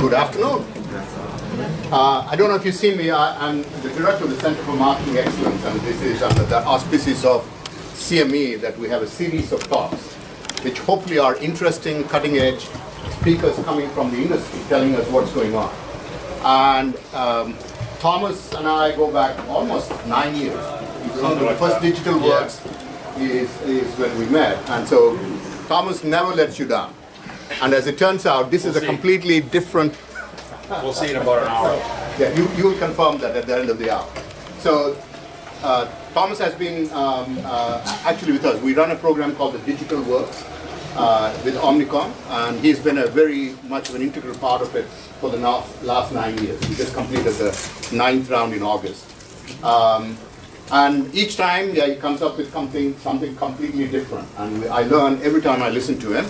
Good afternoon. I don't know if you see me. I'm the director of the Center for Marketing Excellence, and this is under the auspices of CME that we have a series of talks, which hopefully are interesting, cutting-edge speakers coming from the industry, telling us what's going on. And Thomas and I go back almost 9 years. The first Digital Works is when we met, and so Thomas never lets you down. And as it turns out, this is a completely different. We'll see in about an hour. Yeah, you will confirm that at the end of the hour. So Thomas has been actually with us. We run a program called the Digital Works with Omnicom, and he's been a very much of an integral part of it for the last 9 years. We just completed the 9th round in August. And each time, he comes up with something completely different. And I learn every time I listen to him.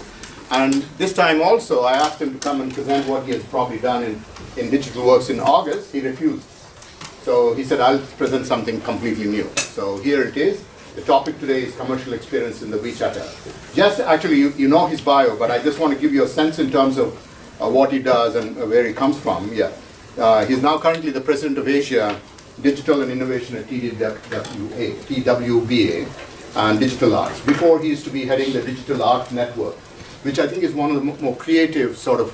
And this time also, I asked him to come and present what he has probably done in Digital Works in August. He refused. So he said, I'll present something completely new. So here it is. The topic today is commercial experience in the WeChat era. Just actually, you know his bio, but I just want to give you a sense in terms of what he does and where he comes from. He's now currently the president of Asia, Digital and Innovation at TWBA, and Digital Arts. Before, he used to be heading the Digital Arts Network, which I think is one of the more creative sort of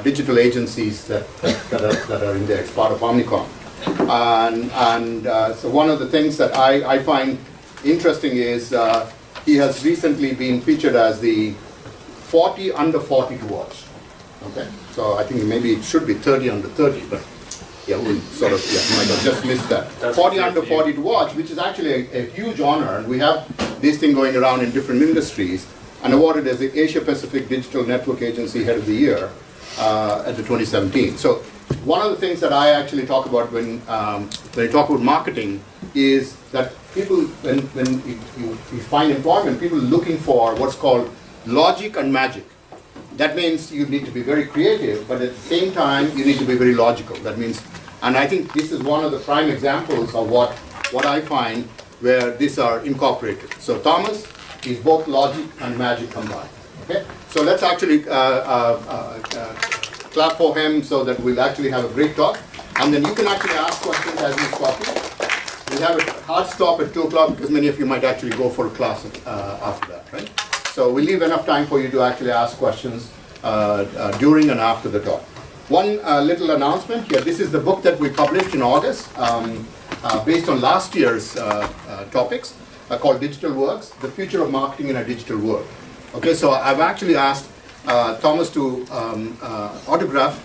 digital agencies that are in there. It's part of Omnicom. So one of the things that I find interesting is he has recently been featured as the 40 under 40 to watch. Okay, so I think maybe it should be 30 under 30, but we'll sort of, might have just missed that. That's 40 under 40 to watch, which is actually a huge honor, and we have this thing going around in different industries, and awarded as the Asia Pacific Digital Network Agency Head of the Year at the 2017. So one of the things that I actually talk about when I talk about marketing is that people, when you find employment, people are looking for what's called logic and magic. That means you need to be very creative, but at the same time, you need to be very logical. That means, and I think this is one of the prime examples of what I find where these are incorporated. So Thomas is both logic and magic combined. Okay, so let's actually clap for him so that we'll actually have a great talk, and then you can actually ask questions as he's talking. We have a hard stop at 2 o'clock because many of you might actually go for a class after that, right? So we'll leave enough time for you to actually ask questions during and after the talk. One little announcement here. This is the book that we published in August based on last year's topics called Digital Works, The Future of Marketing in a Digital World. Okay, so I've actually asked Thomas to autograph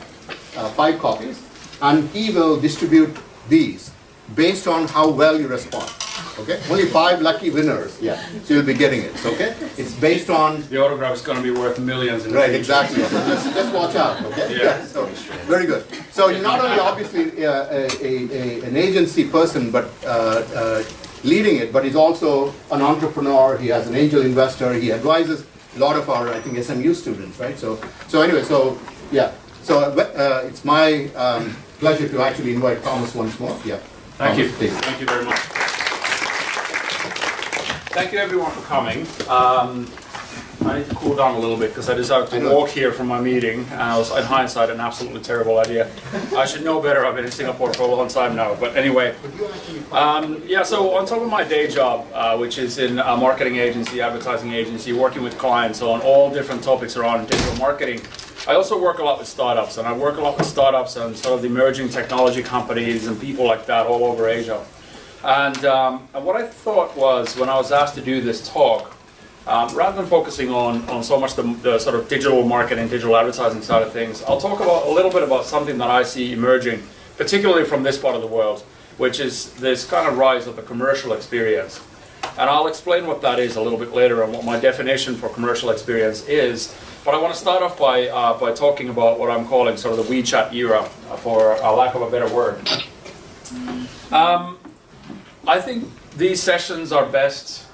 5 copies, and he will distribute these based on how well you respond. Okay, only 5 lucky winners. So you'll be getting it. Okay, it's based on the autograph is going to be worth millions. Right, exactly. So just watch out. Okay. So very good. So you're not only obviously an agency person, but leading it, but he's also an entrepreneur. He has an angel investor. He advises a lot of our, I think, SMU students, right? So anyway, so it's my pleasure to actually invite Thomas once more. Thank you. Thank you very much. Thank you everyone for coming. I need to cool down a little bit because I decided to walk here from my meeting, and it was, in hindsight, an absolutely terrible idea. I should know better. I've been in Singapore for a long time now. But anyway, so on top of my day job, which is in a marketing agency, advertising agency, working with clients on all different topics around digital marketing, I also work a lot with startups, and I work a lot with startups and sort of the emerging technology companies and people like that all over Asia. And what I thought was, when I was asked to do this talk, rather than focusing on so much the sort of digital marketing, digital advertising side of things, I'll talk about a little bit about something that I see emerging, particularly from this part of the world, which is this kind of rise of the commercial experience. And I'll explain what that is a little bit later and what my definition for commercial experience is. But I want to start off by talking about what I'm calling sort of the WeChat era, for lack of a better word. I think these sessions are best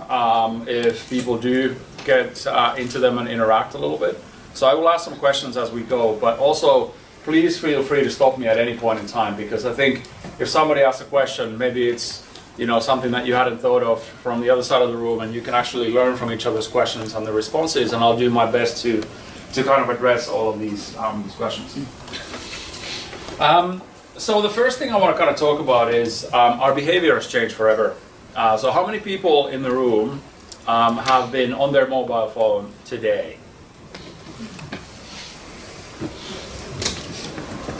if people do get into them and interact a little bit. So I will ask some questions as we go, but also please feel free to stop me at any point in time, because I think if somebody asks a question, maybe it's something that you hadn't thought of from the other side of the room, and you can actually learn from each other's questions and the responses, and I'll do my best to kind of address all of these questions. So the first thing I want to kind of talk about is our behavior has changed forever. So how many people in the room have been on their mobile phone today?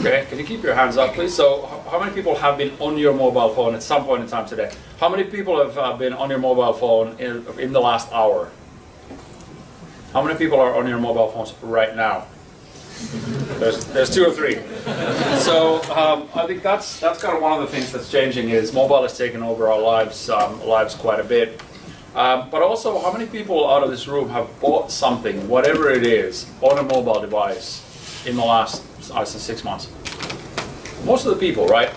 Okay, can you keep your hands up, please? So how many people have been on your mobile phone at some point in time today? How many people have been on your mobile phone in the last hour? How many people are on your mobile phones right now? There's 2 or 3. So I think that's kind of one of the things that's changing is mobile has taken over our lives quite a bit. But also, how many people out of this room have bought something, whatever it is, on a mobile device in the last, I say, 6 months? Most of the people, right?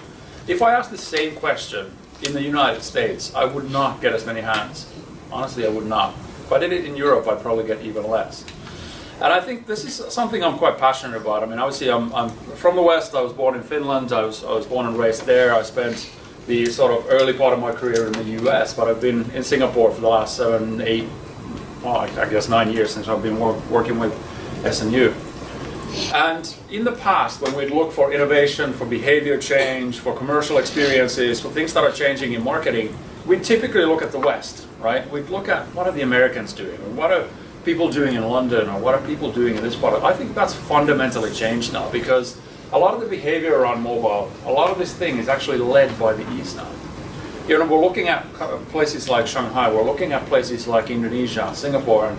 If I asked the same question in the United States, I would not get as many hands. Honestly, I would not. If I did it in Europe, I'd probably get even less. And I think this is something I'm quite passionate about. I mean, obviously, I'm from the West. I was born in Finland. I was born and raised there. I spent the sort of early part of my career in the US, but I've been in Singapore for the last 7, 8, well, I guess 9 years since I've been working with SNU. And in the past, when we'd look for innovation, for behavior change, for commercial experiences, for things that are changing in marketing, we'd typically look at the West, right? We'd look at what are the Americans doing, or what are people doing in London, or what are people doing in this part. I think that's fundamentally changed now, because a lot of the behavior around mobile, a lot of this thing is actually led by the East now. You know, we're looking at places like Shanghai, we're looking at places like Indonesia, Singapore,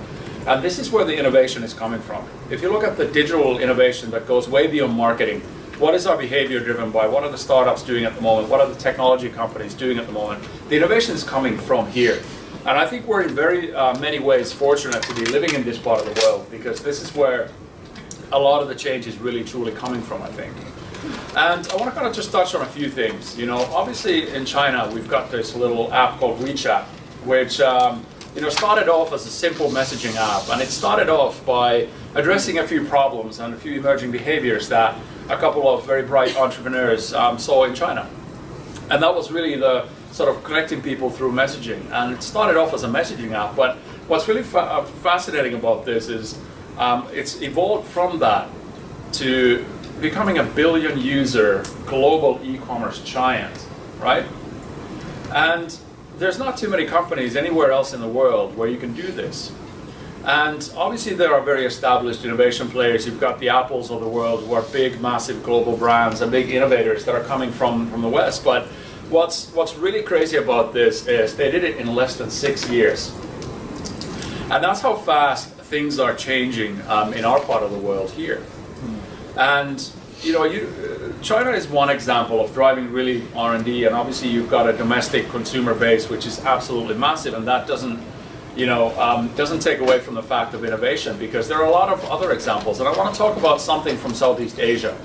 and this is where the innovation is coming from. If you look at the digital innovation that goes way beyond marketing, what is our behavior driven by? What are the startups doing at the moment? What are the technology companies doing at the moment? The innovation is coming from here. And I think we're in very many ways fortunate to be living in this part of the world, because this is where a lot of the change is really truly coming from, I think. And I want to kind of just touch on a few things. You know, obviously in China, we've got this little app called WeChat, which you know, started off as a simple messaging app, and it started off by addressing a few problems and a few emerging behaviors that a couple of very bright entrepreneurs saw in China. And that was really the sort of connecting people through messaging. And it started off as a messaging app, but what's really fascinating about this is it's evolved from that to becoming a billion-user global e-commerce giant, right? And there's not too many companies anywhere else in the world where you can do this. And obviously there are very established innovation players. You've got the Apples of the world, who are big, massive global brands and big innovators that are coming from the West. But what's really crazy about this is they did it in less than 6 years. And that's how fast things are changing in our part of the world here. And you know, China is one example of driving really R&D, and obviously you've got a domestic consumer base which is absolutely massive, and that doesn't, you know, doesn't take away from the fact of innovation, because there are a lot of other examples. And I want to talk about something from Southeast Asia.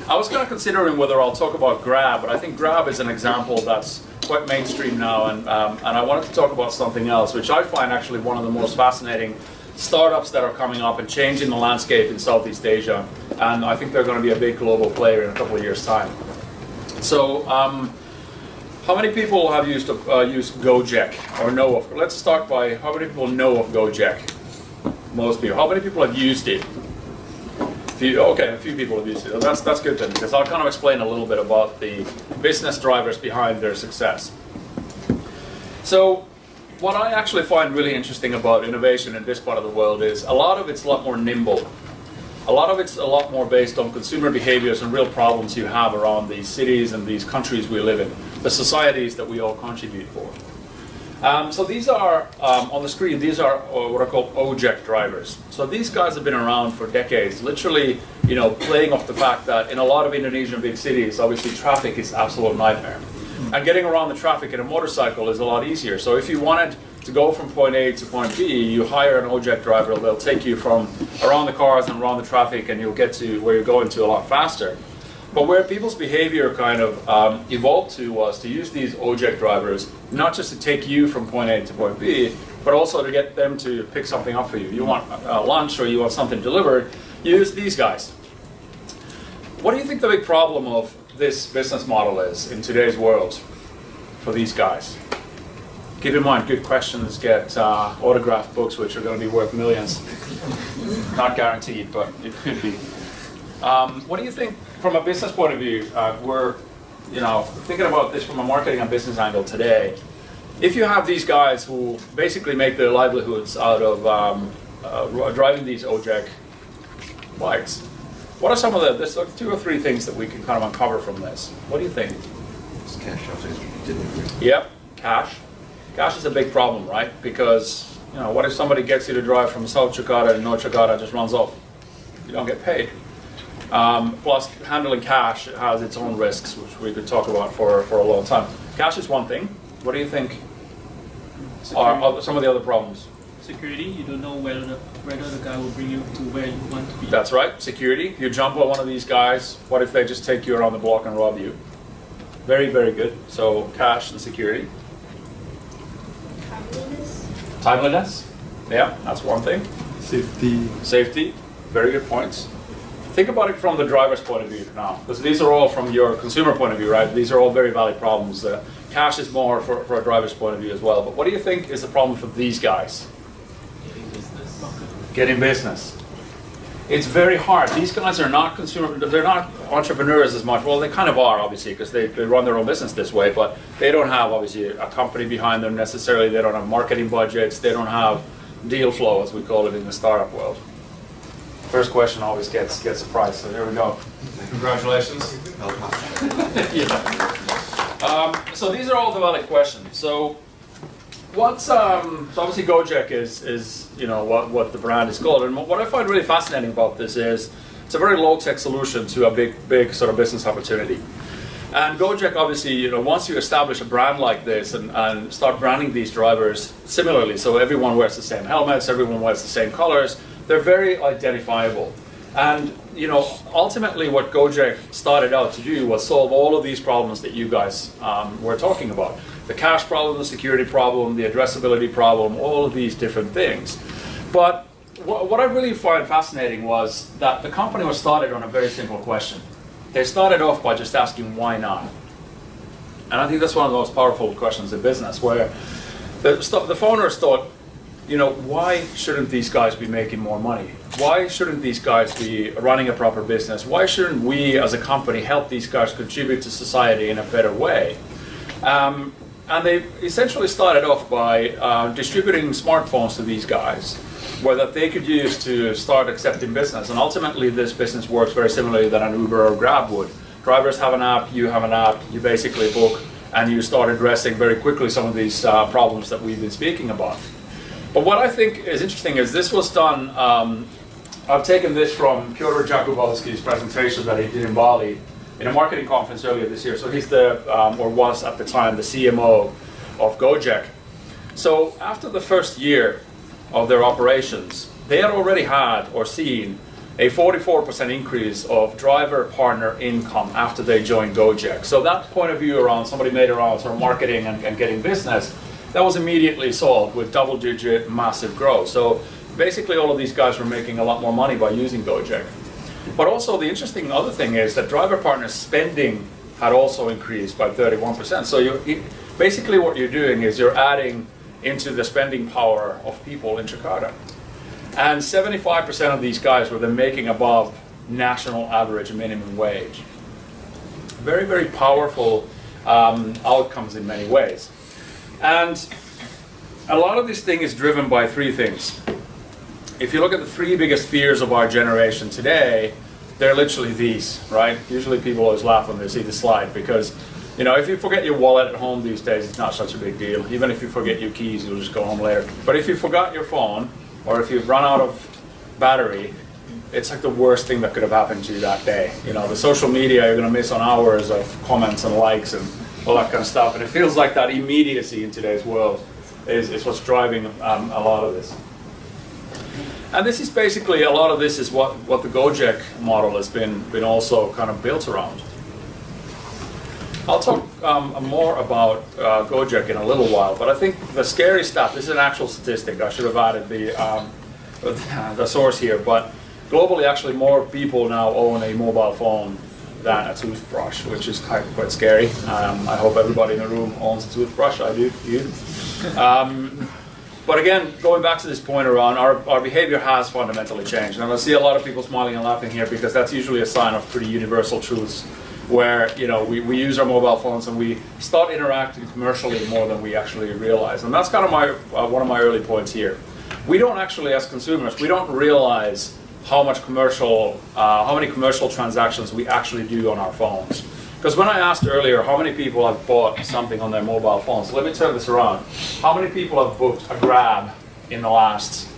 I was kind of considering whether I'll talk about Grab, but I think Grab is an example that's quite mainstream now, and I wanted to talk about something else, which I find actually one of the most fascinating startups that are coming up and changing the landscape in Southeast Asia, and I think they're going to be a big global player in a couple of years' time. So, how many people have used Gojek or know of? Let's start by how many people know of Gojek? Most people. How many people have used it? A few people have used it. That's good then, because I'll kind of explain a little bit about the business drivers behind their success. So, what I actually find really interesting about innovation in this part of the world is a lot of it's a lot more nimble. A lot of it's a lot more based on consumer behaviors and real problems you have around these cities and these countries we live in, the societies that we all contribute for. So these are, on the screen, these are what are called Ojek drivers. So these guys have been around for decades, literally, you know, playing off the fact that in a lot of Indonesian big cities, obviously traffic is an absolute nightmare. And getting around the traffic in a motorcycle is a lot easier. So if you wanted to go from point A to point B, you hire an Ojek driver. They'll take you from around the cars and around the traffic, and you'll get to where you're going to a lot faster. But where people's behavior kind of evolved to was to use these Ojek drivers, not just to take you from point A to point B, but also to get them to pick something up for you. You want lunch or you want something delivered, use these guys. What do you think the big problem of this business model is in today's world for these guys? Keep in mind, good questions get autographed books which are going to be worth millions. Not guaranteed, but it could be. What do you think from a business point of view? We're, thinking about this from a marketing and business angle today. If you have these guys who basically make their livelihoods out of driving these OJEC bikes, what are some of there's like 2 or 3 things that we can kind of uncover from this? What do you think? It's cash outside. Didn't agree. Yep, cash. Cash is a big problem, right? Because, what if somebody gets you to drive from South Jakarta to North Jakarta and just runs off? You don't get paid. Plus, handling cash has its own risks, which we could talk about for a long time. Cash is one thing. What do you think are some of the other problems? Security, you don't know whether the guy will bring you to where you want to be. That's right, security. You jump on one of these guys, what if they just take you around the block and rob you? Very, very good. So cash and security. Timeliness. Timeliness, yeah, that's one thing. Safety, very good points. Think about it from the driver's point of view now, because these are all from your consumer point of view, right? These are all very valid problems. Cash is more for a driver's point of view as well. But what do you think is the problem for these guys? Getting business. It's very hard. These guys are not they're not entrepreneurs as much. Well, they kind of are, obviously, because they run their own business this way, but they don't have, obviously, a company behind them necessarily. They don't have marketing budgets. They don't have deal flow, as we call it in the startup world. First question always gets a prize, so here we go. Congratulations. So these are all the valid questions. So what's so obviously Gojek is what the brand is called, and what I find really fascinating about this is it's a very low-tech solution to a big sort of business opportunity. And Gojek, obviously, once you establish a brand like this and start branding these drivers similarly, so everyone wears the same helmets, everyone wears the same colors, they're very identifiable. And ultimately what Gojek started out to do was solve all of these problems that you guys were talking about. The cash problem, the security problem, the addressability problem, all of these different things. But what I really find fascinating was that the company was started on a very simple question. They started off by just asking, why not? And I think that's one of the most powerful questions in business, where the founders thought, why shouldn't these guys be making more money? Why shouldn't these guys be running a proper business? Why shouldn't we as a company help these guys contribute to society in a better way? And they essentially started off by distributing smartphones to these guys, where that they could use to start accepting business. And ultimately this business works very similarly than an Uber or Grab would. Drivers have an app, you have an app, you basically book, and you start addressing very quickly some of these problems that we've been speaking about. But what I think is interesting is this was done, I've taken this from Piotr Jakubowski's presentation that he did in Bali in a marketing conference earlier this year. So he's or was at the time, the CMO of Gojek. So after the first year of their operations, they had already had or seen a 44% increase of driver partner income after they joined Gojek. So that point of view around somebody made around sort of marketing and getting business, that was immediately solved with double-digit massive growth. So basically all of these guys were making a lot more money by using Gojek. But also the interesting other thing is that driver partner spending had also increased by 31%. So basically what you're doing is you're adding into the spending power of people in Jakarta. And 75% of these guys were then making above national average minimum wage. Very, very powerful outcomes in many ways. And a lot of this thing is driven by 3 things. If you look at the 3 biggest fears of our generation today, they're literally these, right? Usually people always laugh when they see the slide because, if you forget your wallet at home these days, it's not such a big deal. Even if you forget your keys, you'll just go home later. But if you forgot your phone, or if you've run out of battery, it's like the worst thing that could have happened to you that day. The social media, you're going to miss on hours of comments and likes and all that kind of stuff. And it feels like that immediacy in today's world is what's driving a lot of this. And this is basically, a lot of this is what the Gojek model has been also kind of built around. I'll talk more about Gojek in a little while, but I think the scary stuff, this is an actual statistic, I should have added the source here, but globally actually more people now own a mobile phone than a toothbrush, which is quite scary. I hope everybody in the room owns a toothbrush, I do, you. But again, going back to this point around our behavior has fundamentally changed. And I see a lot of people smiling and laughing here because that's usually a sign of pretty universal truths where we use our mobile phones and we start interacting commercially more than we actually realize. And that's kind of one of my early points here. We don't actually, as consumers, we don't realize how many commercial transactions we actually do on our phones. Because when I asked earlier how many people have bought something on their mobile phones, let me turn this around. How many people have booked a Grab in the last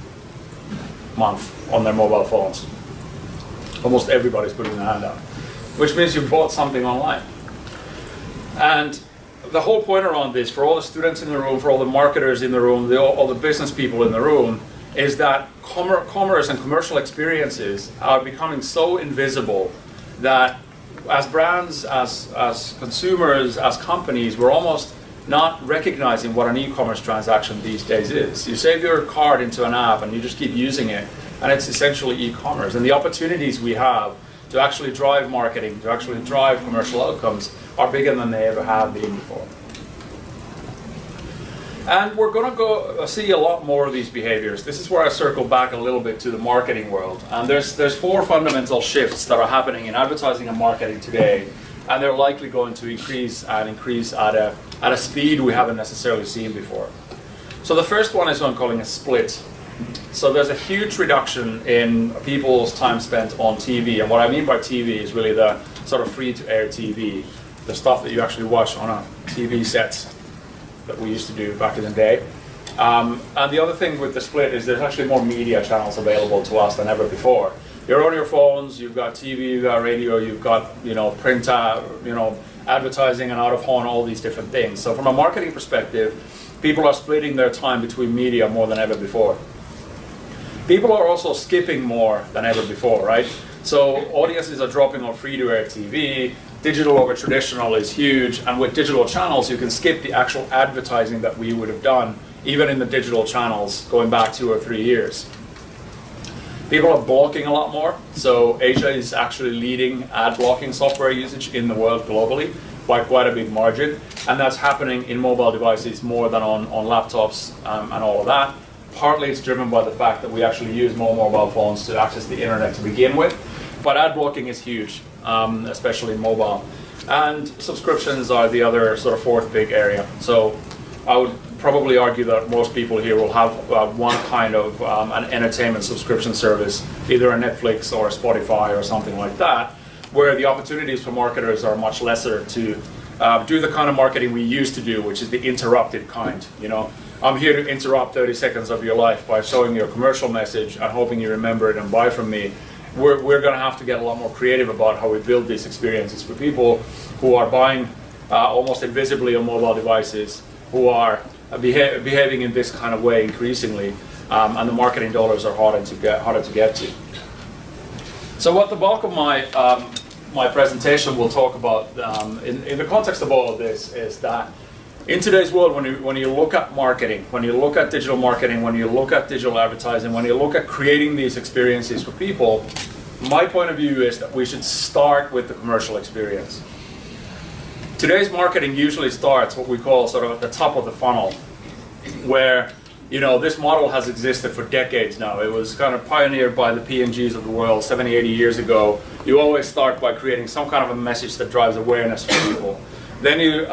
month on their mobile phones? Almost everybody's putting their hand up, which means you bought something online. And the whole point around this, for all the students in the room, for all the marketers in the room, all the business people in the room, is that commerce and commercial experiences are becoming so invisible that as brands, as consumers, as companies, we're almost not recognizing what an e-commerce transaction these days is. You save your card into an app and you just keep using it, and it's essentially e-commerce. And the opportunities we have to actually drive marketing, to actually drive commercial outcomes are bigger than they ever have been before. And we're going to go see a lot more of these behaviors. This is where I circle back a little bit to the marketing world. And there's four fundamental shifts that are happening in advertising and marketing today, and they're likely going to increase at a speed we haven't necessarily seen before. So the first one is what I'm calling a split. So there's a huge reduction in people's time spent on TV, and what I mean by TV is really the sort of free-to-air TV, the stuff that you actually watch on a TV set that we used to do back in the day. And the other thing with the split is there's actually more media channels available to us than ever before. You're on your phones, you've got TV, you've got radio, you've got print, advertising and out of home, all these different things. So from a marketing perspective, people are splitting their time between media more than ever before. People are also skipping more than ever before, right? So audiences are dropping on free-to-air TV. Digital over traditional is huge, and with digital channels you can skip the actual advertising that we would have done even in the digital channels going back 2 or 3 years. People are blocking a lot more, so Asia is actually leading ad blocking software usage in the world globally by quite a big margin, and that's happening in mobile devices more than on laptops and all of that. Partly it's driven by the fact that we actually use more mobile phones to access the internet to begin with, but ad blocking is huge. Especially in mobile. And subscriptions are the other sort of fourth big area. So I would probably argue that most people here will have one kind of an entertainment subscription service, either a Netflix or a Spotify or something like that, where the opportunities for marketers are much lesser to do the kind of marketing we used to do, which is the interrupted kind. I'm here to interrupt 30 seconds of your life by showing you a commercial message and hoping you remember it and buy from me. We're going to have to get a lot more creative about how we build these experiences for people who are buying almost invisibly on mobile devices, who are behaving in this kind of way increasingly, and the marketing dollars are harder to get to. So what the bulk of my presentation will talk about in the context of all of this is that in today's world, when you look at marketing, when you look at digital marketing, when you look at digital advertising, when you look at creating these experiences for people, my point of view is that we should start with the commercial experience. Today's marketing usually starts what we call sort of at the top of the funnel, where this model has existed for decades now. It was kind of pioneered by the P&Gs of the world 70, 80 years ago. You always start by creating some kind of a message that drives awareness for people. Then you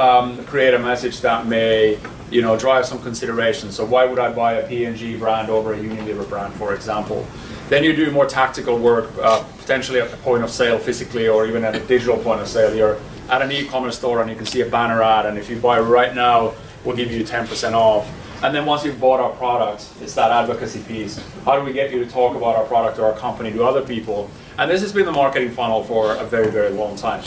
create a message that may, drive some consideration. So why would I buy a P&G brand over a Unilever brand, for example? Then you do more tactical work, potentially at the point of sale physically, or even at a digital point of sale. You're at an e-commerce store and you can see a banner ad, and if you buy right now, we'll give you 10% off. And then once you've bought our product, it's that advocacy piece. How do we get you to talk about our product or our company to other people? And this has been the marketing funnel for a very, very long time.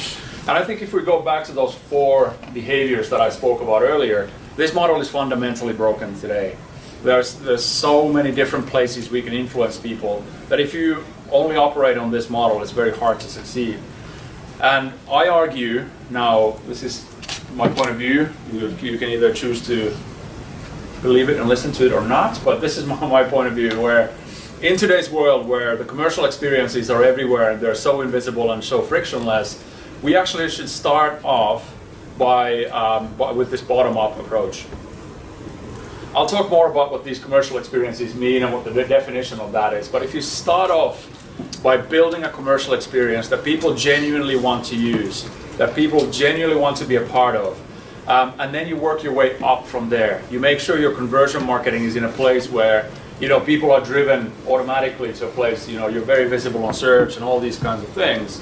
And I think if we go back to those four behaviors that I spoke about earlier, this model is fundamentally broken today. There's so many different places we can influence people that if you only operate on this model, it's very hard to succeed. And I argue, now this is my point of view, you can either choose to believe it and listen to it or not, but this is my point of view, where in today's world where the commercial experiences are everywhere and they're so invisible and so frictionless, we actually should start off with this bottom-up approach. I'll talk more about what these commercial experiences mean and what the definition of that is. But if you start off by building a commercial experience that people genuinely want to use, that people genuinely want to be a part of, and then you work your way up from there. You make sure your conversion marketing is in a place where people are driven automatically to a place, you're very visible on search and all these kinds of things.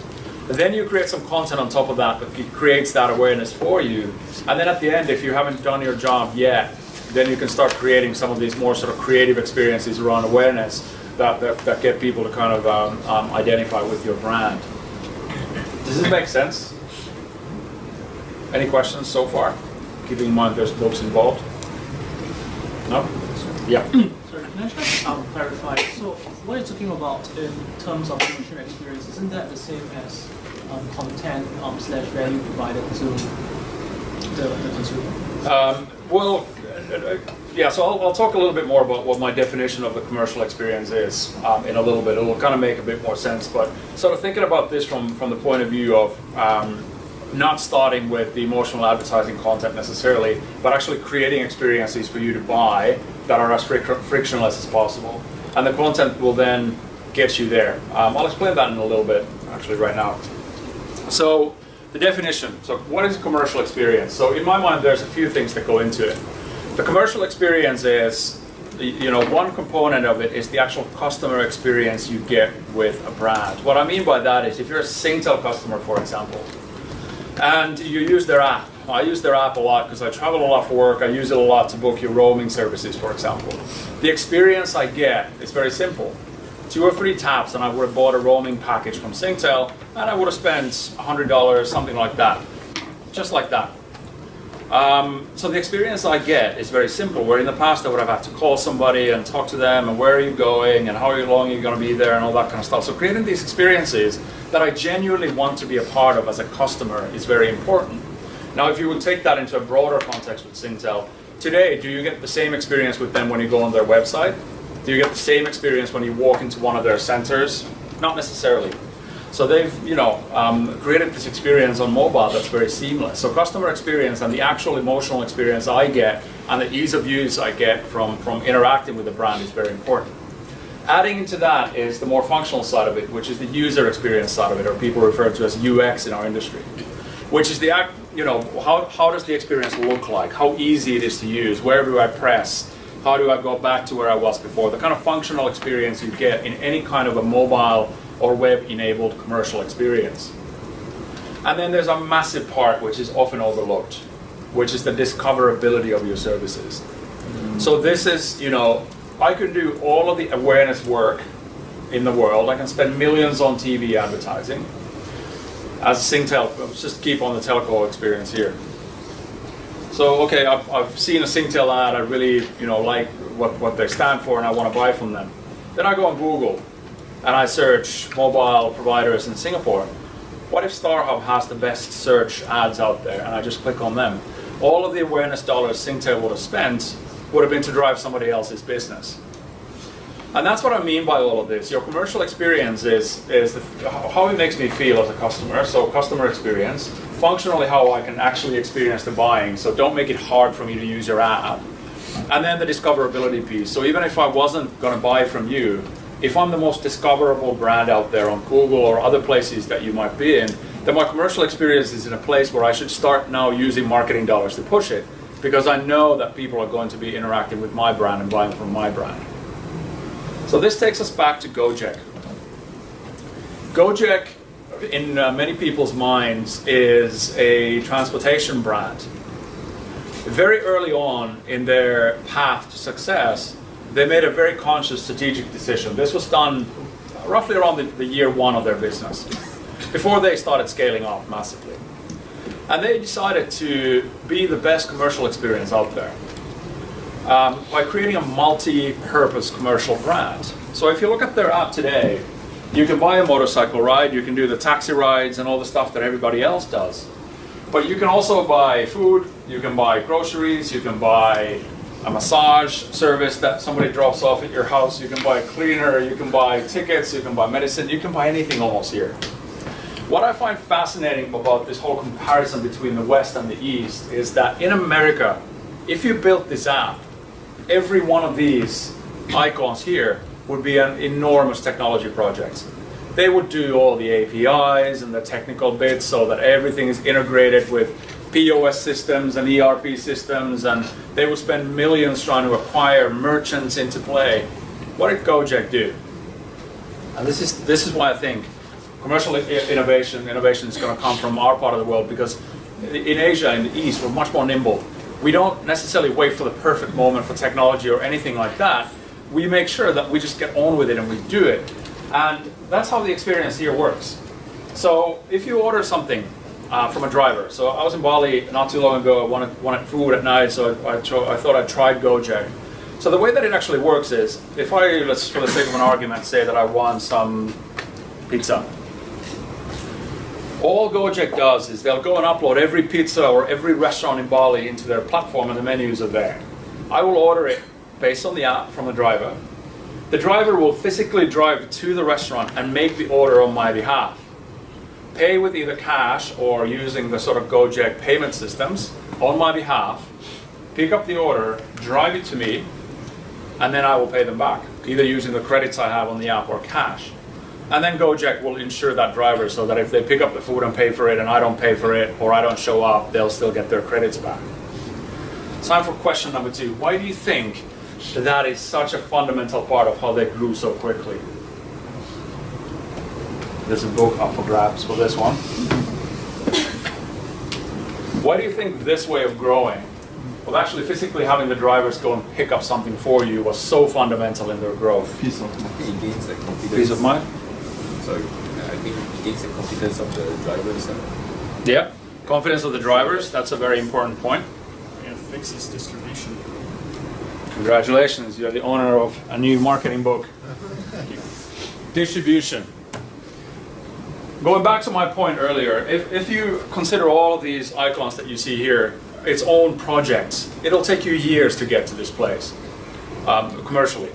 And then you create some content on top of that creates that awareness for you. And then at the end, if you haven't done your job yet, then you can start creating some of these more sort of creative experiences around awareness that get people to kind of identify with your brand. Does this make sense? Any questions so far? Keeping in mind there's books involved. No? Yeah. Sorry, can I just clarify? So what you're talking about in terms of commercial experience, isn't that the same as content slash value provided to the consumer? Yeah, so I'll talk a little bit more about what my definition of the commercial experience is in a little bit. It will kind of make a bit more sense, but sort of thinking about this from the point of view of not starting with the emotional advertising content necessarily, but actually creating experiences for you to buy that are as frictionless as possible. And the content will then get you there. I'll explain that in a little bit, actually, right now. So the definition, so what is a commercial experience? So in my mind, there's a few things that go into it. The commercial experience is, one component of it is the actual customer experience you get with a brand. What I mean by that is if you're a Singtel customer, for example, and you use their app. I use their app a lot because I travel a lot for work. I use it a lot to book your roaming services, for example. The experience I get is very simple. 2 or 3 taps and I would have bought a roaming package from Singtel and I would have spent $100, something like that. Just like that. So the experience I get is very simple, where in the past I would have had to call somebody and talk to them and where are you going and how long are you going to be there and all that kind of stuff. So creating these experiences that I genuinely want to be a part of as a customer is very important. Now if you would take that into a broader context with Singtel, today do you get the same experience with them when you go on their website? Do you get the same experience when you walk into one of their centers? Not necessarily. So they've, created this experience on mobile that's very seamless. So customer experience and the actual emotional experience I get and the ease of use I get from interacting with the brand is very important. Adding into that is the more functional side of it, which is the user experience side of it, or people refer to as UX in our industry, which is the how does the experience look like? How easy it is to use? Where do I press? How do I go back to where I was before? The kind of functional experience you get in any kind of a mobile or web-enabled commercial experience. And then there's a massive part which is often overlooked, which is the discoverability of your services. So this is, I can do all of the awareness work in the world. I can spend millions on TV advertising. As Singtel, let's just keep on the telco experience here. So, okay, I've seen a Singtel ad, I really, like what they stand for and I want to buy from them. Then I go on Google and I search mobile providers in Singapore. What if StarHub has the best search ads out there and I just click on them? All of the awareness dollars Singtel would have spent would have been to drive somebody else's business. And that's what I mean by all of this. Your commercial experience is how it makes me feel as a customer, so customer experience. Functionally, how I can actually experience the buying, so don't make it hard for me to use your app. And then the discoverability piece. So even if I wasn't going to buy from you, if I'm the most discoverable brand out there on Google or other places that you might be in, then my commercial experience is in a place where I should start now using marketing dollars to push it, because I know that people are going to be interacting with my brand and buying from my brand. So this takes us back to Gojek. Gojek, in many people's minds, is a transportation brand. Very early on in their path to success, they made a very conscious strategic decision. This was done roughly around the year 1 of their business, before they started scaling up massively. And they decided to be the best commercial experience out there by creating a multi-purpose commercial brand. So if you look at their app today, you can buy a motorcycle ride, you can do the taxi rides and all the stuff that everybody else does. But you can also buy food, you can buy groceries, you can buy a massage service that somebody drops off at your house, you can buy a cleaner, you can buy tickets, you can buy medicine, you can buy anything almost here. What I find fascinating about this whole comparison between the West and the East is that in America, if you built this app, every one of these icons here would be an enormous technology project. They would do all the APIs and the technical bits so that everything is integrated with POS systems and ERP systems, and they would spend millions trying to acquire merchants into play. What did Gojek do? And this is why I think commercial innovation is going to come from our part of the world, because in Asia, in the East, we're much more nimble. We don't necessarily wait for the perfect moment for technology or anything like that. We make sure that we just get on with it and we do it. And that's how the experience here works. So if you order something from a driver, so I was in Bali not too long ago, I wanted food at night, so I thought I'd try Gojek. So the way that it actually works is, if I, let's for the sake of an argument, say that I want some pizza. All Gojek does is they'll go and upload every pizza or every restaurant in Bali into their platform, and the menus are there. I will order it based on the app from the driver. The driver will physically drive to the restaurant and make the order on my behalf. Pay with either cash or using the sort of Gojek payment systems on my behalf, pick up the order, drive it to me, and then I will pay them back, either using the credits I have on the app or cash. And then Gojek will insure that driver so that if they pick up the food and pay for it and I don't pay for it or I don't show up, they'll still get their credits back. Time for question number 2. Why do you think that is such a fundamental part of how they grew so quickly? There's a book up for grabs for this one. Why do you think this way of growing, of actually physically having the drivers go and pick up something for you, was so fundamental in their growth? Peace of mind. It gains the confidence. Peace of mind? Sorry, I think it gains the confidence of the drivers. Yeah, confidence of the drivers, that's a very important point. And fixes distribution. Congratulations, you're the owner of a new marketing book. Distribution. Going back to my point earlier, if you consider all of these icons that you see here its own projects, it'll take you years to get to this place, commercially.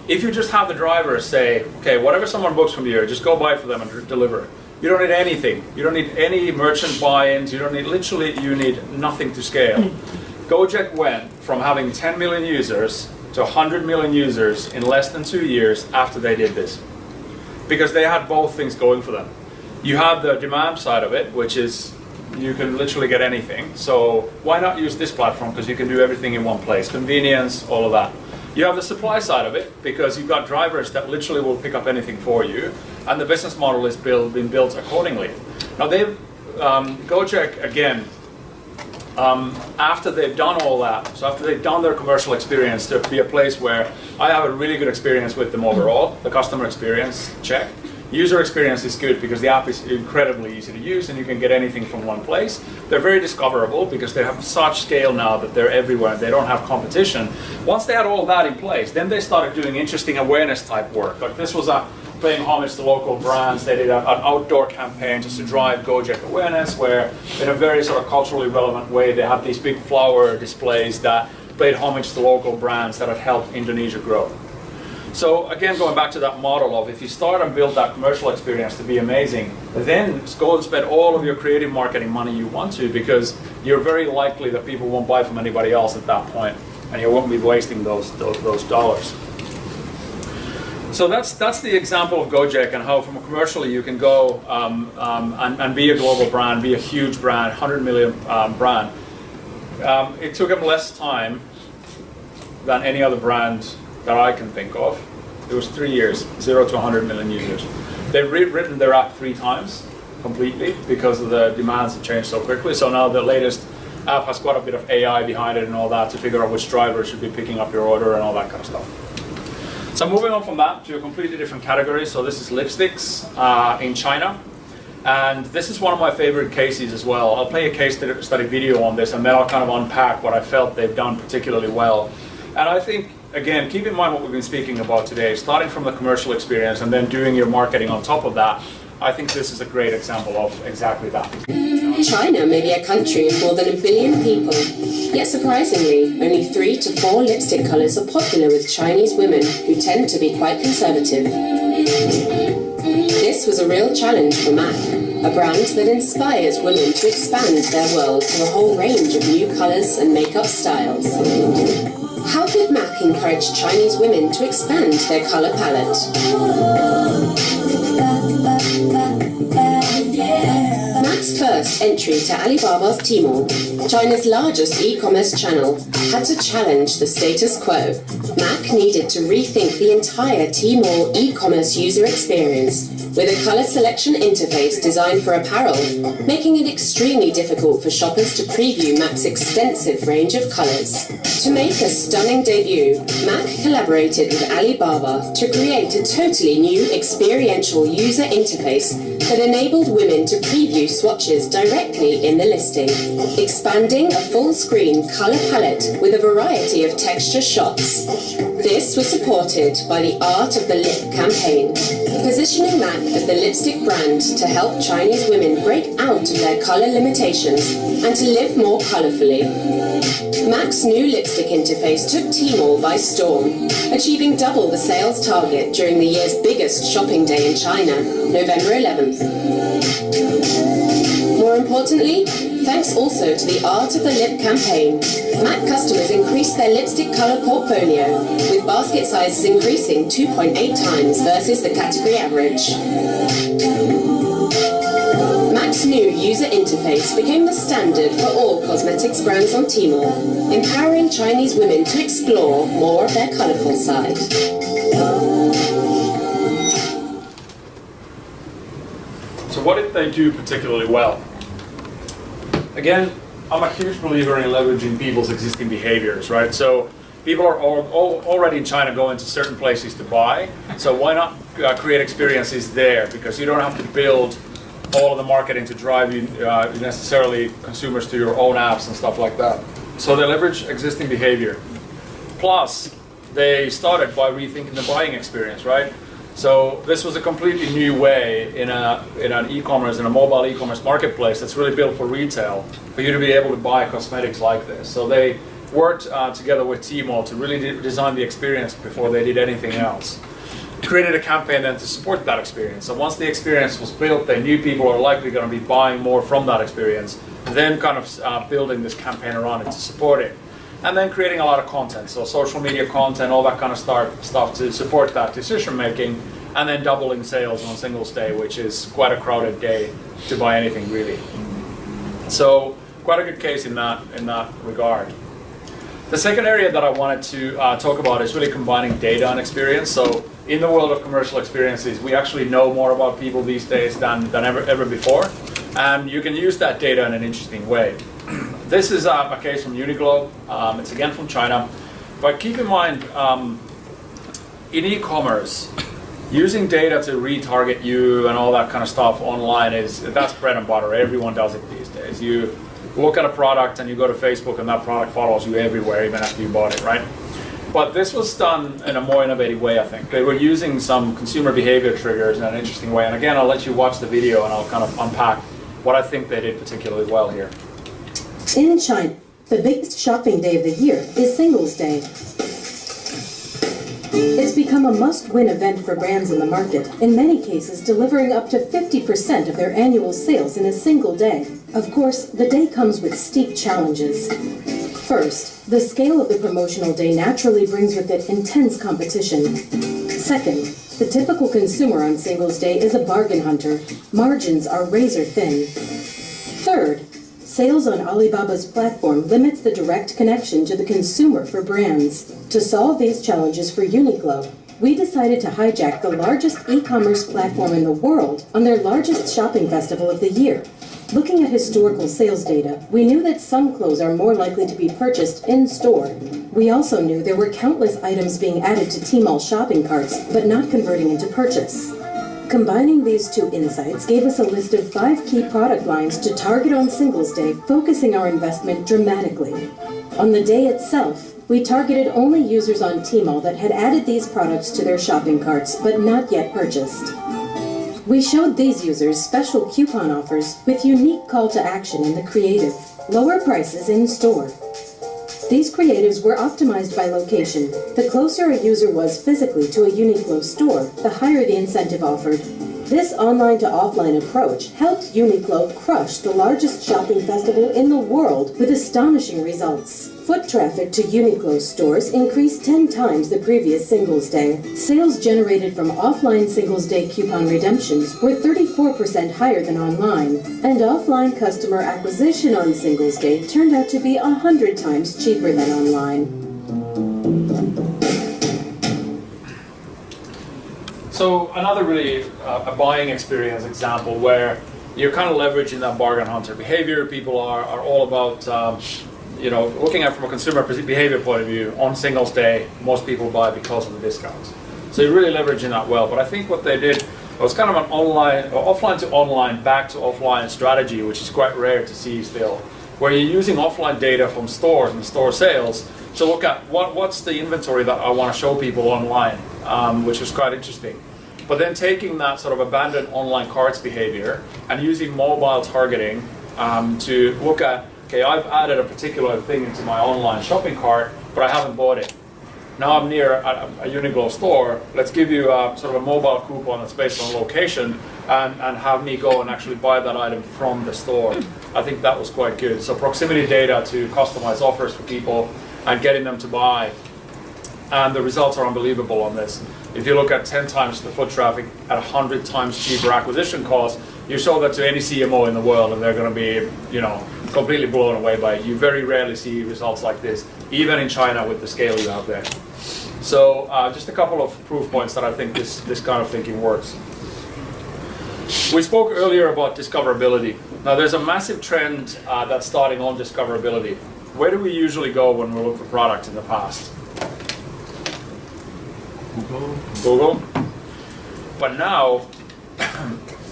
If you just have the driver say, okay, whatever someone books from here, just go buy for them and deliver. You don't need anything. You don't need any merchant buy-ins. You don't need, literally, you need nothing to scale. Gojek went from having 10 million users to 100 million users in less than 2 years after they did this. Because they had both things going for them. You have the demand side of it, which is you can literally get anything. So why not use this platform? Because you can do everything in one place. Convenience, all of that. You have the supply side of it, because you've got drivers that literally will pick up anything for you, and the business model is been built accordingly. Now they've, Gojek, again, after they've done all that, so after they've done their commercial experience to be a place where I have a really good experience with them overall, the customer experience, check. User experience is good because the app is incredibly easy to use and you can get anything from one place. They're very discoverable because they have such scale now that they're everywhere. They don't have competition. Once they had all that in place, then they started doing interesting awareness type work. Like this was paying homage to local brands. They did an outdoor campaign just to drive Gojek awareness, where in a very sort of culturally relevant way, they had these big flower displays that paid homage to local brands that had helped Indonesia grow. So again, going back to that model of if you start and build that commercial experience to be amazing, then go and spend all of your creative marketing money you want to, because you're very likely that people won't buy from anybody else at that point, and you won't be wasting those dollars. So that's the example of Gojek and how from commercially you can go and be a global brand, be a huge brand, 100 million brand. It took them less time than any other brand that I can think of. It was 3 years, 0 to 100 million users. They've rewritten their app 3 times completely because of the demands have changed so quickly. So now the latest app has quite a bit of AI behind it and all that to figure out which driver should be picking up your order and all that kind of stuff. So moving on from that to a completely different category. So this is lipsticks in China. And this is one of my favorite cases as well. I'll play a case study video on this and then I'll kind of unpack what I felt they've done particularly well. And I think, again, keep in mind what we've been speaking about today, starting from the commercial experience and then doing your marketing on top of that. I think this is a great example of exactly that. China may be a country of more than 1 billion people, yet surprisingly, only 3 to 4 lipstick colours are popular with Chinese women who tend to be quite conservative. This was a real challenge for MAC, a brand that inspires women to expand their world to a whole range of new colours and makeup styles. How could MAC encourage Chinese women to expand their color palette? MAC's first entry to Alibaba's Tmall, China's largest e-commerce channel, had to challenge the status quo. MAC needed to rethink the entire Tmall e-commerce user experience with a color selection interface designed for apparel, making it extremely difficult for shoppers to preview MAC's extensive range of colors. To make a stunning debut, MAC collaborated with Alibaba to create a totally new experiential user interface that enabled women to preview swatches directly in the listing, expanding a full-screen color palette with a variety of texture shots. This was supported by the Art of the Lip campaign, positioning MAC as the lipstick brand to help Chinese women break out of their color limitations and to live more colorfully. MAC's new lipstick interface took Tmall by storm, achieving double the sales target during the year's biggest shopping day in China, November 11th. More importantly, thanks also to the Art of the Lip campaign, MAC customers increased their lipstick color portfolio, with basket sizes increasing 2.8 times versus the category average. MAC's new user interface became the standard for all cosmetics brands on Tmall, empowering Chinese women to explore more of their colorful side. So what did they do particularly well? Again, I'm a huge believer in leveraging people's existing behaviors, right? So people are already in China going to certain places to buy, so why not create experiences there? Because you don't have to build all of the marketing to drive you necessarily consumers to your own apps and stuff like that. So they leverage existing behavior. Plus, they started by rethinking the buying experience, right? So this was a completely new way in an e-commerce, in a mobile e-commerce marketplace that's really built for retail, for you to be able to buy cosmetics like this. So they worked together with Tmall to really design the experience before they did anything else. Created a campaign then to support that experience. So once the experience was built, they knew people are likely going to be buying more from that experience, then kind of building this campaign around it to support it. And then creating a lot of content, so social media content, all that kind of stuff to support that decision making, and then doubling sales on Singles Day, which is quite a crowded day to buy anything really. So quite a good case in that regard. The second area that I wanted to talk about is really combining data and experience. So in the world of commercial experiences, we actually know more about people these days than ever before, and you can use that data in an interesting way. This is a case from Uniqlo. It's again from China, but keep in mind, in e-commerce, using data to retarget you and all that kind of stuff online that's bread and butter. Everyone does it these days. You look at a product and you go to Facebook and that product follows you everywhere, even after you bought it, right? But this was done in a more innovative way, I think. They were using some consumer behavior triggers in an interesting way. And again, I'll let you watch the video and I'll kind of unpack what I think they did particularly well here. In China, the biggest shopping day of the year is Singles Day. It's become a must-win event for brands in the market, in many cases delivering up to 50% of their annual sales in a single day. Of course, the day comes with steep challenges. First, the scale of the promotional day naturally brings with it intense competition. Second, the typical consumer on Singles Day is a bargain hunter. Margins are razor thin. Third, sales on Alibaba's platform limits the direct connection to the consumer for brands. To solve these challenges for Uniqlo, we decided to hijack the largest e-commerce platform in the world on their largest shopping festival of the year. Looking at historical sales data, we knew that some clothes are more likely to be purchased in-store. We also knew there were countless items being added to Tmall shopping carts, but not converting into purchase. Combining these two insights gave us a list of 5 key product lines to target on Singles Day, focusing our investment dramatically. On the day itself, we targeted only users on Tmall that had added these products to their shopping carts, but not yet purchased. We showed these users special coupon offers with unique call to action in the creative, lower prices in store. These creatives were optimized by location. The closer a user was physically to a Uniqlo store, the higher the incentive offered. This online to offline approach helped Uniqlo crush the largest shopping festival in the world with astonishing results. Foot traffic to Uniqlo stores increased 10 times the previous Singles Day. Sales generated from offline Singles Day coupon redemptions were 34% higher than online, and offline customer acquisition on Singles Day turned out to be 100 times cheaper than online. So another really a buying experience example where you're kind of leveraging that bargain hunter behavior. People are all about looking at from a consumer behavior point of view. On Singles Day, most people buy because of the discounts. So you're really leveraging that well. But I think what they did was kind of an offline to online, back to offline strategy, which is quite rare to see still, where you're using offline data from stores and store sales to look at what's the inventory that I want to show people online, which was quite interesting. But then taking that sort of abandoned online carts behavior and using mobile targeting to look at, okay, I've added a particular thing into my online shopping cart, but I haven't bought it. Now I'm near a Uniqlo store, let's give you sort of a mobile coupon that's based on location and have me go and actually buy that item from the store. I think that was quite good. So proximity data to customize offers for people and getting them to buy. And the results are unbelievable on this. If you look at 10 times the foot traffic at 100 times cheaper acquisition cost, you show that to any CMO in the world and they're going to be, completely blown away by it. You very rarely see results like this, even in China with the scale you have there. So just a couple of proof points that I think this kind of thinking works. We spoke earlier about discoverability. Now there's a massive trend that's starting on discoverability. Where do we usually go when we look for products in the past? Google. But now,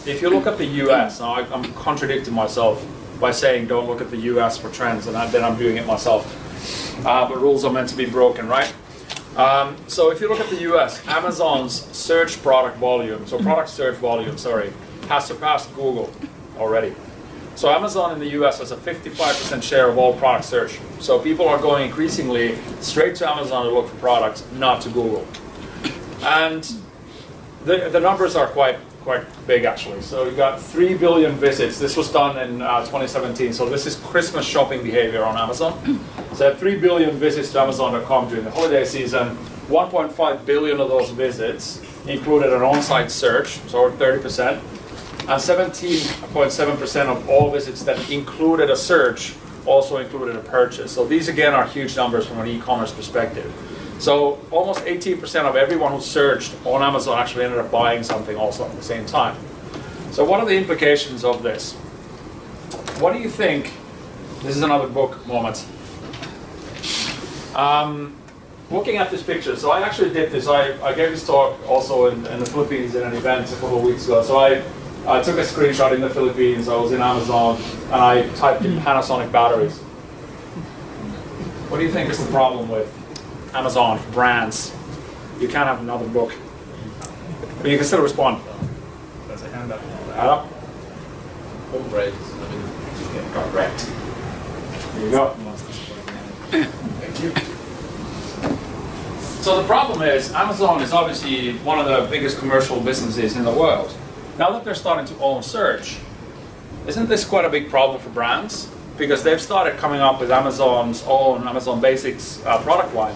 if you look at the US, now I'm contradicting myself by saying don't look at the US for trends, and then I'm doing it myself. But rules are meant to be broken, right? So if you look at the US, Amazon's search product volume, has surpassed Google already. So Amazon in the US has a 55% share of all product search. So people are going increasingly straight to Amazon to look for products, not to Google. And the numbers are quite big actually. So you got 3 billion visits. This was done in 2017. So this is Christmas shopping behavior on Amazon. So 3 billion visits to Amazon.com during the holiday season. 1.5 billion of those visits included an on-site search, so 30%. And 17.7% of all visits that included a search also included a purchase. So these again are huge numbers from an e-commerce perspective. So almost 18% of everyone who searched on Amazon actually ended up buying something also at the same time. So what are the implications of this? What do you think? This is another book moment. Looking at this picture, so I actually did this. I gave this talk also in the Philippines in an event a couple of weeks ago. So I took a screenshot in the Philippines. I was in Amazon and I typed in Panasonic batteries. What do you think is the problem with Amazon for brands? You can't have another book, but you can still respond. There's a hand up. Add up. Home brands. Correct. There you go. Thank you. So the problem is, Amazon is obviously one of the biggest commercial businesses in the world. Now that they're starting to own search, isn't this quite a big problem for brands? Because they've started coming up with Amazon's own Amazon Basics product line,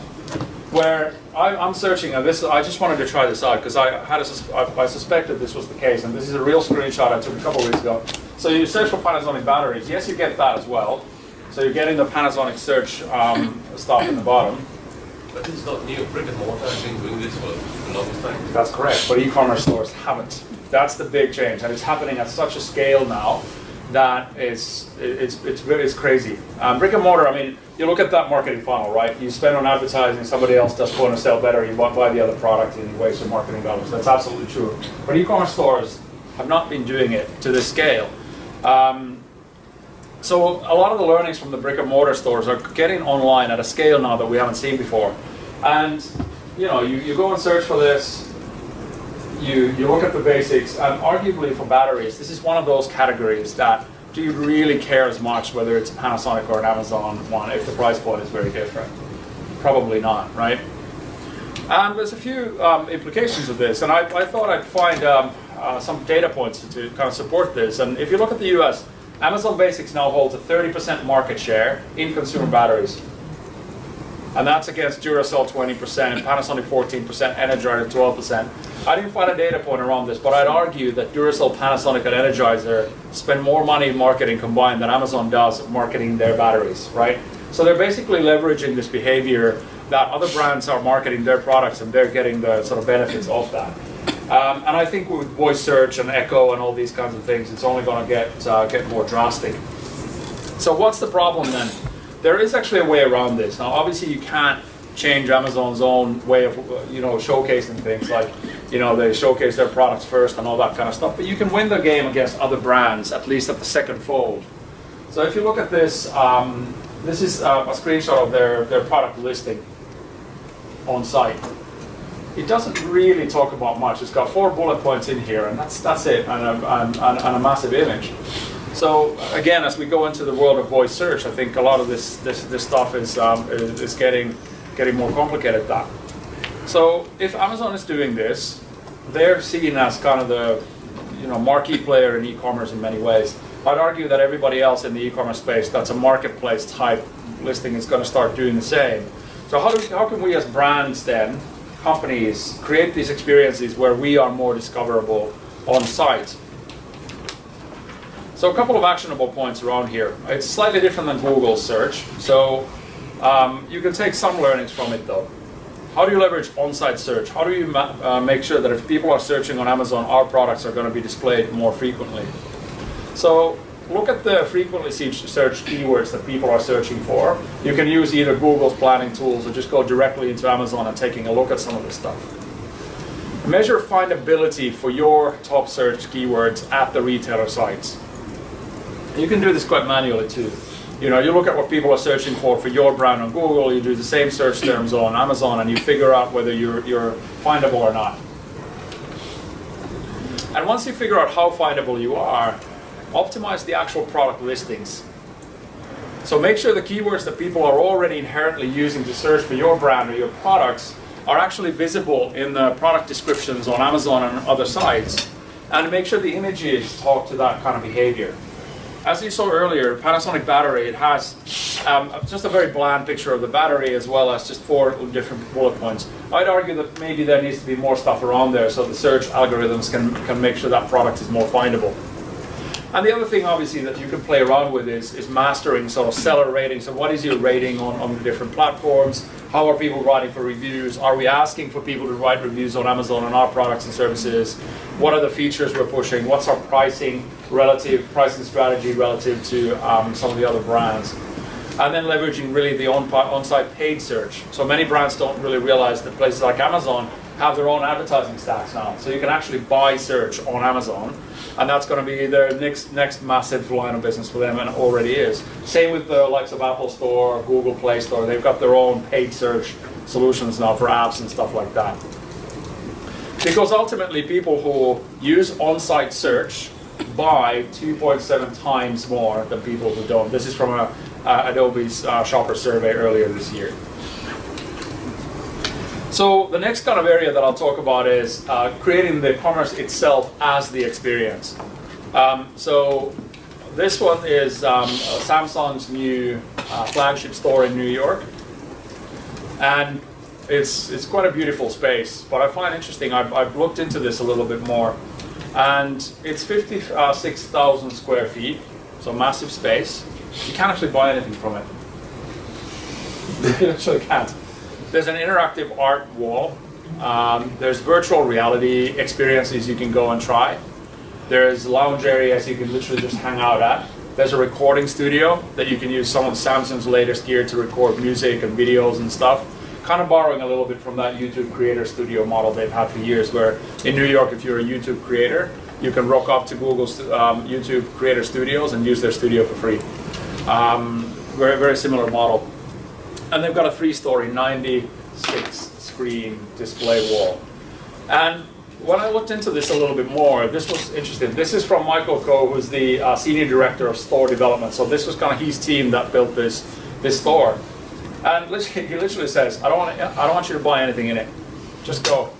where I'm searching at this. I just wanted to try this out because I suspected this was the case, and this is a real screenshot I took a couple of weeks ago. So you search for Panasonic batteries. Yes, you get that as well. So you're getting the Panasonic search stuff in the bottom. But this is not new. Brick and mortar has been doing this for the longest time. That's correct, but e-commerce stores haven't. That's the big change, and it's happening at such a scale now that it's crazy. Brick and mortar, I mean, you look at that marketing funnel, right? You spend on advertising, somebody else does point of sale better, you buy the other product and you waste your marketing dollars. That's absolutely true. But e-commerce stores have not been doing it to this scale. So a lot of the learnings from the brick and mortar stores are getting online at a scale now that we haven't seen before. And you go and search for this, you look at the basics, and arguably for batteries, this is one of those categories that do you really care as much whether it's a Panasonic or an Amazon one if the price point is very different? Probably not, right? And there's a few implications of this, and I thought I'd find some data points to kind of support this. And if you look at the US, Amazon Basics now holds a 30% market share in consumer batteries. and that's against Duracell 20%, Panasonic 14%, Energizer 12%. I didn't find a data point around this, but I'd argue that Duracell, Panasonic, and Energizer spend more money in marketing combined than Amazon does marketing their batteries, right? So they're basically leveraging this behavior that other brands are marketing their products and they're getting the sort of benefits of that. And I think with voice search and echo and all these kinds of things, it's only going to get more drastic. So what's the problem then? There is actually a way around this. Now, obviously, you can't change Amazon's own way of, showcasing things like, they showcase their products first and all that kind of stuff. But you can win the game against other brands, at least at the second fold. So if you look at this, this is a screenshot of their product listing on site. It doesn't really talk about much. It's got 4 bullet points in here, and that's it, and a massive image. So again, as we go into the world of voice search, I think a lot of this stuff is getting more complicated. So if Amazon is doing this, they're seen as kind of the marquee player in e-commerce in many ways. I'd argue that everybody else in the e-commerce space that's a marketplace type listing is going to start doing the same. So how can we as brands then, companies, create these experiences where we are more discoverable on site? So a couple of actionable points around here. It's slightly different than Google search, so you can take some learnings from it though. How do you leverage on-site search? How do you make sure that if people are searching on Amazon, our products are going to be displayed more frequently? So look at the frequently searched keywords that people are searching for. You can use either Google's planning tools or just go directly into Amazon and taking a look at some of this stuff. Measure findability for your top search keywords at the retailer sites. You can do this quite manually too. You look at what people are searching for your brand on Google, you do the same search terms on Amazon, and you figure out whether you're findable or not. And once you figure out how findable you are, optimize the actual product listings. So make sure the keywords that people are already inherently using to search for your brand or your products are actually visible in the product descriptions on Amazon and other sites, and make sure the images talk to that kind of behavior. As you saw earlier, Panasonic battery, it has just a very bland picture of the battery as well as just 4 different bullet points. I'd argue that maybe there needs to be more stuff around there so the search algorithms can make sure that product is more findable. And the other thing, obviously, that you can play around with is mastering sort of seller ratings. So what is your rating on the different platforms? How are people writing for reviews? Are we asking for people to write reviews on Amazon on our products and services? What are the features we're pushing? What's our pricing strategy relative to some of the other brands? And then leveraging really the on-site paid search. So many brands don't really realize that places like Amazon have their own advertising stacks now. So you can actually buy search on Amazon, and that's going to be their next massive line of business for them, and it already is. Same with the likes of Apple Store, Google Play Store. They've got their own paid search solutions now for apps and stuff like that. Because ultimately, people who use on-site search buy 2.7 times more than people who don't. This is from Adobe's shopper survey earlier this year. So the next kind of area that I'll talk about is creating the commerce itself as the experience. So this one is Samsung's new flagship store in New York. And it's quite a beautiful space, but I find interesting, I've looked into this a little bit more, and it's 56,000 square feet, so massive space. You can't actually buy anything from it. You actually can't. There's an interactive art wall. There's virtual reality experiences you can go and try. There's lounge areas you can literally just hang out at. There's a recording studio that you can use some of Samsung's latest gear to record music and videos and stuff. Kind of borrowing a little bit from that YouTube creator studio model they've had for years, where in New York, if you're a YouTube creator, you can rock up to Google's YouTube creator studios and use their studio for free. Very, very similar model. And they've got a 3-story, 96-screen display wall. And when I looked into this a little bit more, this was interesting. This is from Michael Coe, who's the senior director of store development. So this was kind of his team that built this store. And he literally says, I don't want you to buy anything in it. Just go.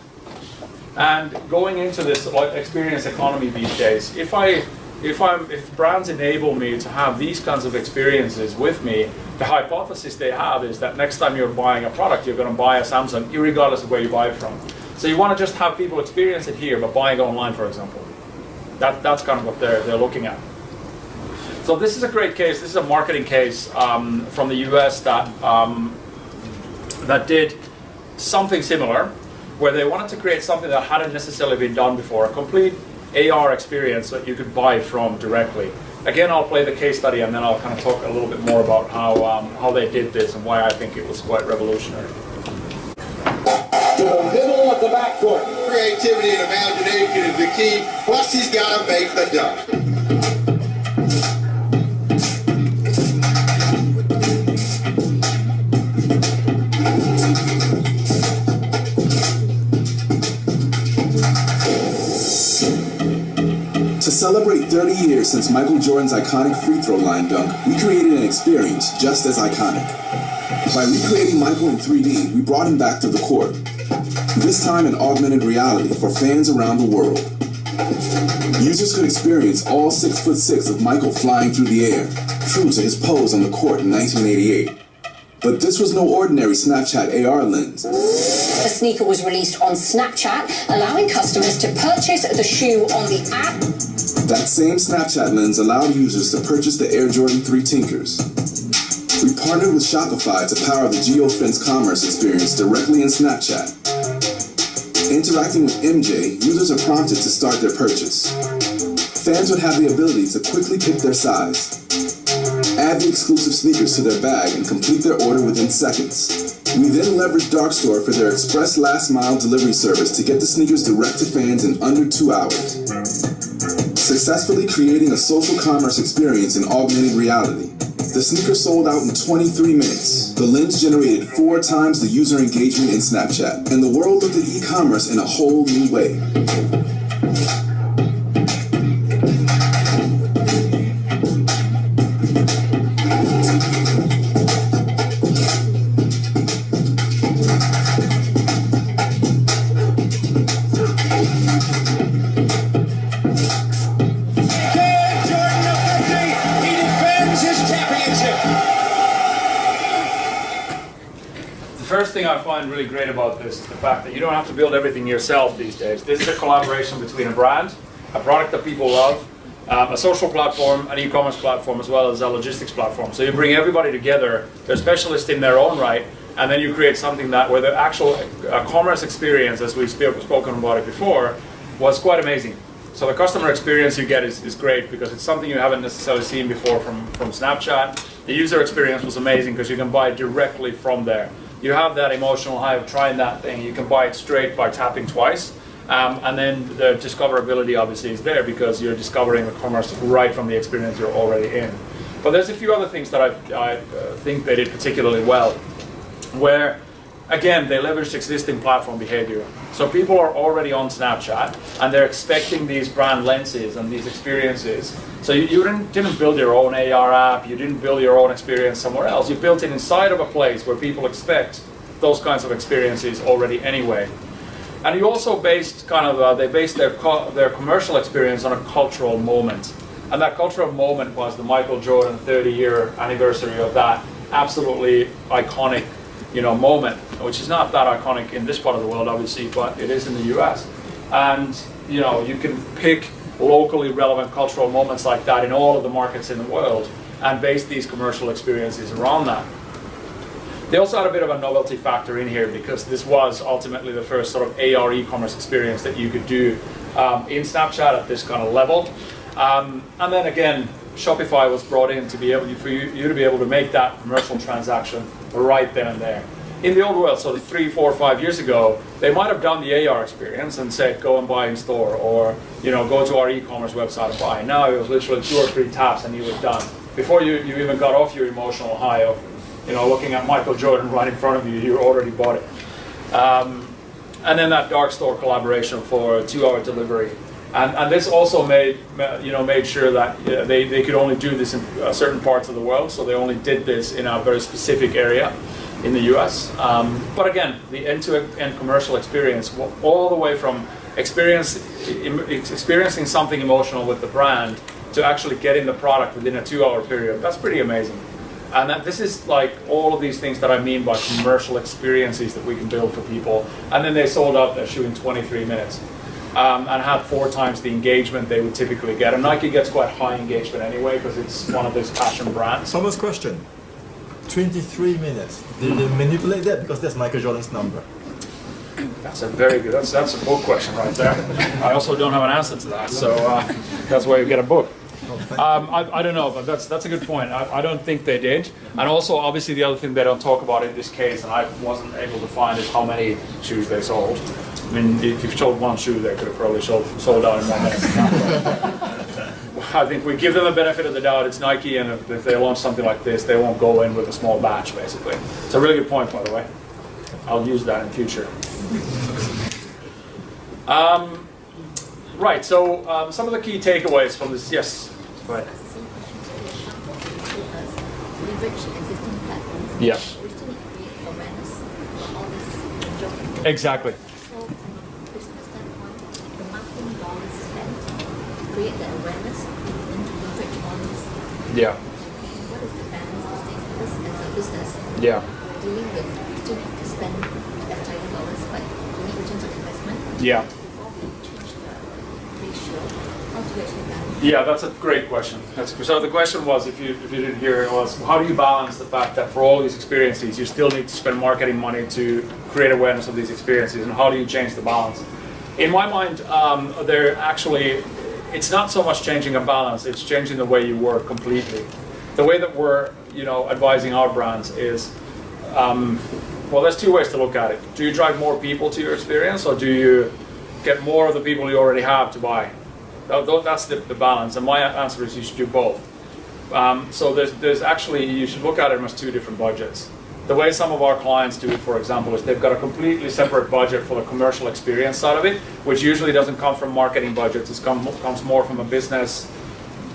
And going into this experience economy these days, if I if brands enable me to have these kinds of experiences with me, the hypothesis they have is that next time you're buying a product, you're going to buy a Samsung, regardless of where you buy it from. So you want to just have people experience it here, but buying it online, for example. That's kind of what they're looking at. So this is a great case. This is a marketing case from the US that did something similar, where they wanted to create something that hadn't necessarily been done before, a complete AR experience that you could buy from directly. Again, I'll play the case study and then I'll kind of talk a little bit more about how they did this and why I think it was quite revolutionary. To the middle of the backcourt. Creativity and imagination is the key. Plus, he's got to make the dunk. To celebrate 30 years since Michael Jordan's iconic free throw line dunk, we created an experience just as iconic. By recreating Michael in 3D, we brought him back to the court. This time in augmented reality for fans around the world. Users could experience all 6'6" of Michael flying through the air, true to his pose on the court in 1988. But this was no ordinary Snapchat AR lens. The sneaker was released on Snapchat, allowing customers to purchase the shoe on the app. That same Snapchat lens allowed users to purchase the Air Jordan 3 Tinkers. We partnered with Shopify to power the geofence commerce experience directly in Snapchat. Interacting with MJ, users are prompted to start their purchase. Fans would have the ability to quickly pick their size, add the exclusive sneakers to their bag, and complete their order within seconds. We then leveraged Darkstore for their express last mile delivery service to get the sneakers direct to fans in under 2 hours. Successfully creating a social commerce experience in augmented reality. The sneaker sold out in 23 minutes. The lens generated 4 times the user engagement in Snapchat, and the world looked at e-commerce in a whole new way. The first thing I find really great about this is the fact that you don't have to build everything yourself these days. This is a collaboration between a brand, a product that people love, a social platform, an e-commerce platform, as well as a logistics platform. So you bring everybody together, they're specialists in their own right, and then you create something that where the actual commerce experience, as we've spoken about it before, was quite amazing. So the customer experience you get is great because it's something you haven't necessarily seen before from Snapchat. The user experience was amazing because you can buy it directly from there. You have that emotional high of trying that thing. You can buy it straight by tapping twice. And then the discoverability obviously is there because you're discovering the commerce right from the experience you're already in. But there's a few other things that I think they did particularly well, where again, they leveraged existing platform behavior. So people are already on Snapchat and they're expecting these brand lenses and these experiences. So you didn't build your own AR app, you didn't build your own experience somewhere else. You built it inside of a place where people expect those kinds of experiences already anyway. And you also based they based their commercial experience on a cultural moment. And that cultural moment was the Michael Jordan 30-year anniversary of that absolutely iconic moment, which is not that iconic in this part of the world, obviously, but it is in the US. And, you can pick locally relevant cultural moments like that in all of the markets in the world and base these commercial experiences around that. They also had a bit of a novelty factor in here because this was ultimately the first sort of AR e-commerce experience that you could do in Snapchat at this kind of level. And then again, Shopify was brought in to be able for you to be able to make that commercial transaction right then and there. In the old world, so 3, 4, 5 years ago, they might have done the AR experience and said, go and buy in store, or go to our e-commerce website and buy. Now it was literally 2 or 3 taps and you were done. Before you even got off your emotional high of looking at Michael Jordan right in front of you, you already bought it. And then that Darkstore collaboration for 2-hour delivery. And this also made sure that they could only do this in certain parts of the world, so they only did this in a very specific area in the US. But again, the end-to-end commercial experience, all the way from experiencing something emotional with the brand to actually getting the product within a 2-hour period. That's pretty amazing. And this is like all of these things that I mean by commercial experiences that we can build for people. And then they sold out their shoe in 23 minutes and had 4 times the engagement they would typically get. And Nike gets quite high engagement anyway because it's one of those passion brands. Thomas, question. 23 minutes. Did they manipulate that? Because that's Michael Jordan's number. That's a very good, that's a book question right there. I also don't have an answer to that, so that's why you get a book. I don't know, but that's a good point. I don't think they did. And also, obviously, the other thing they don't talk about in this case, and I wasn't able to find, is how many shoes they sold. I mean, if you've sold one shoe, they could have probably sold out in 1 minute. I think we give them the benefit of the doubt. It's Nike, and if they launch something like this, they won't go in with a small batch, basically. It's a really good point, by the way. I'll use that in future. Right, so some of the key takeaways from this, yes, go ahead. Yeah. Exactly. So from a business standpoint, the marketing dollars spent to create the awareness and to leverage all this. Yeah. What is the balance of things? Because as a business, Yeah. we're dealing with, we still need to spend advertising dollars, but we need returns on investment. Yeah. Before we change the ratio, how do you actually balance? Yeah, that's a great question. So the question was, if you didn't hear it, was how do you balance the fact that for all these experiences, you still need to spend marketing money to create awareness of these experiences, and how do you change the balance? In my mind, they're actually, it's not so much changing a balance, it's changing the way you work completely. The way that we're, advising our brands is, well, there's 2 ways to look at it. Do you drive more people to your experience, or do you get more of the people you already have to buy? That's the balance, and my answer is you should do both. So there's actually, you should look at it as 2 different budgets. The way some of our clients do it, for example, is they've got a completely separate budget for the commercial experience side of it, which usually doesn't come from marketing budgets. It comes more from a business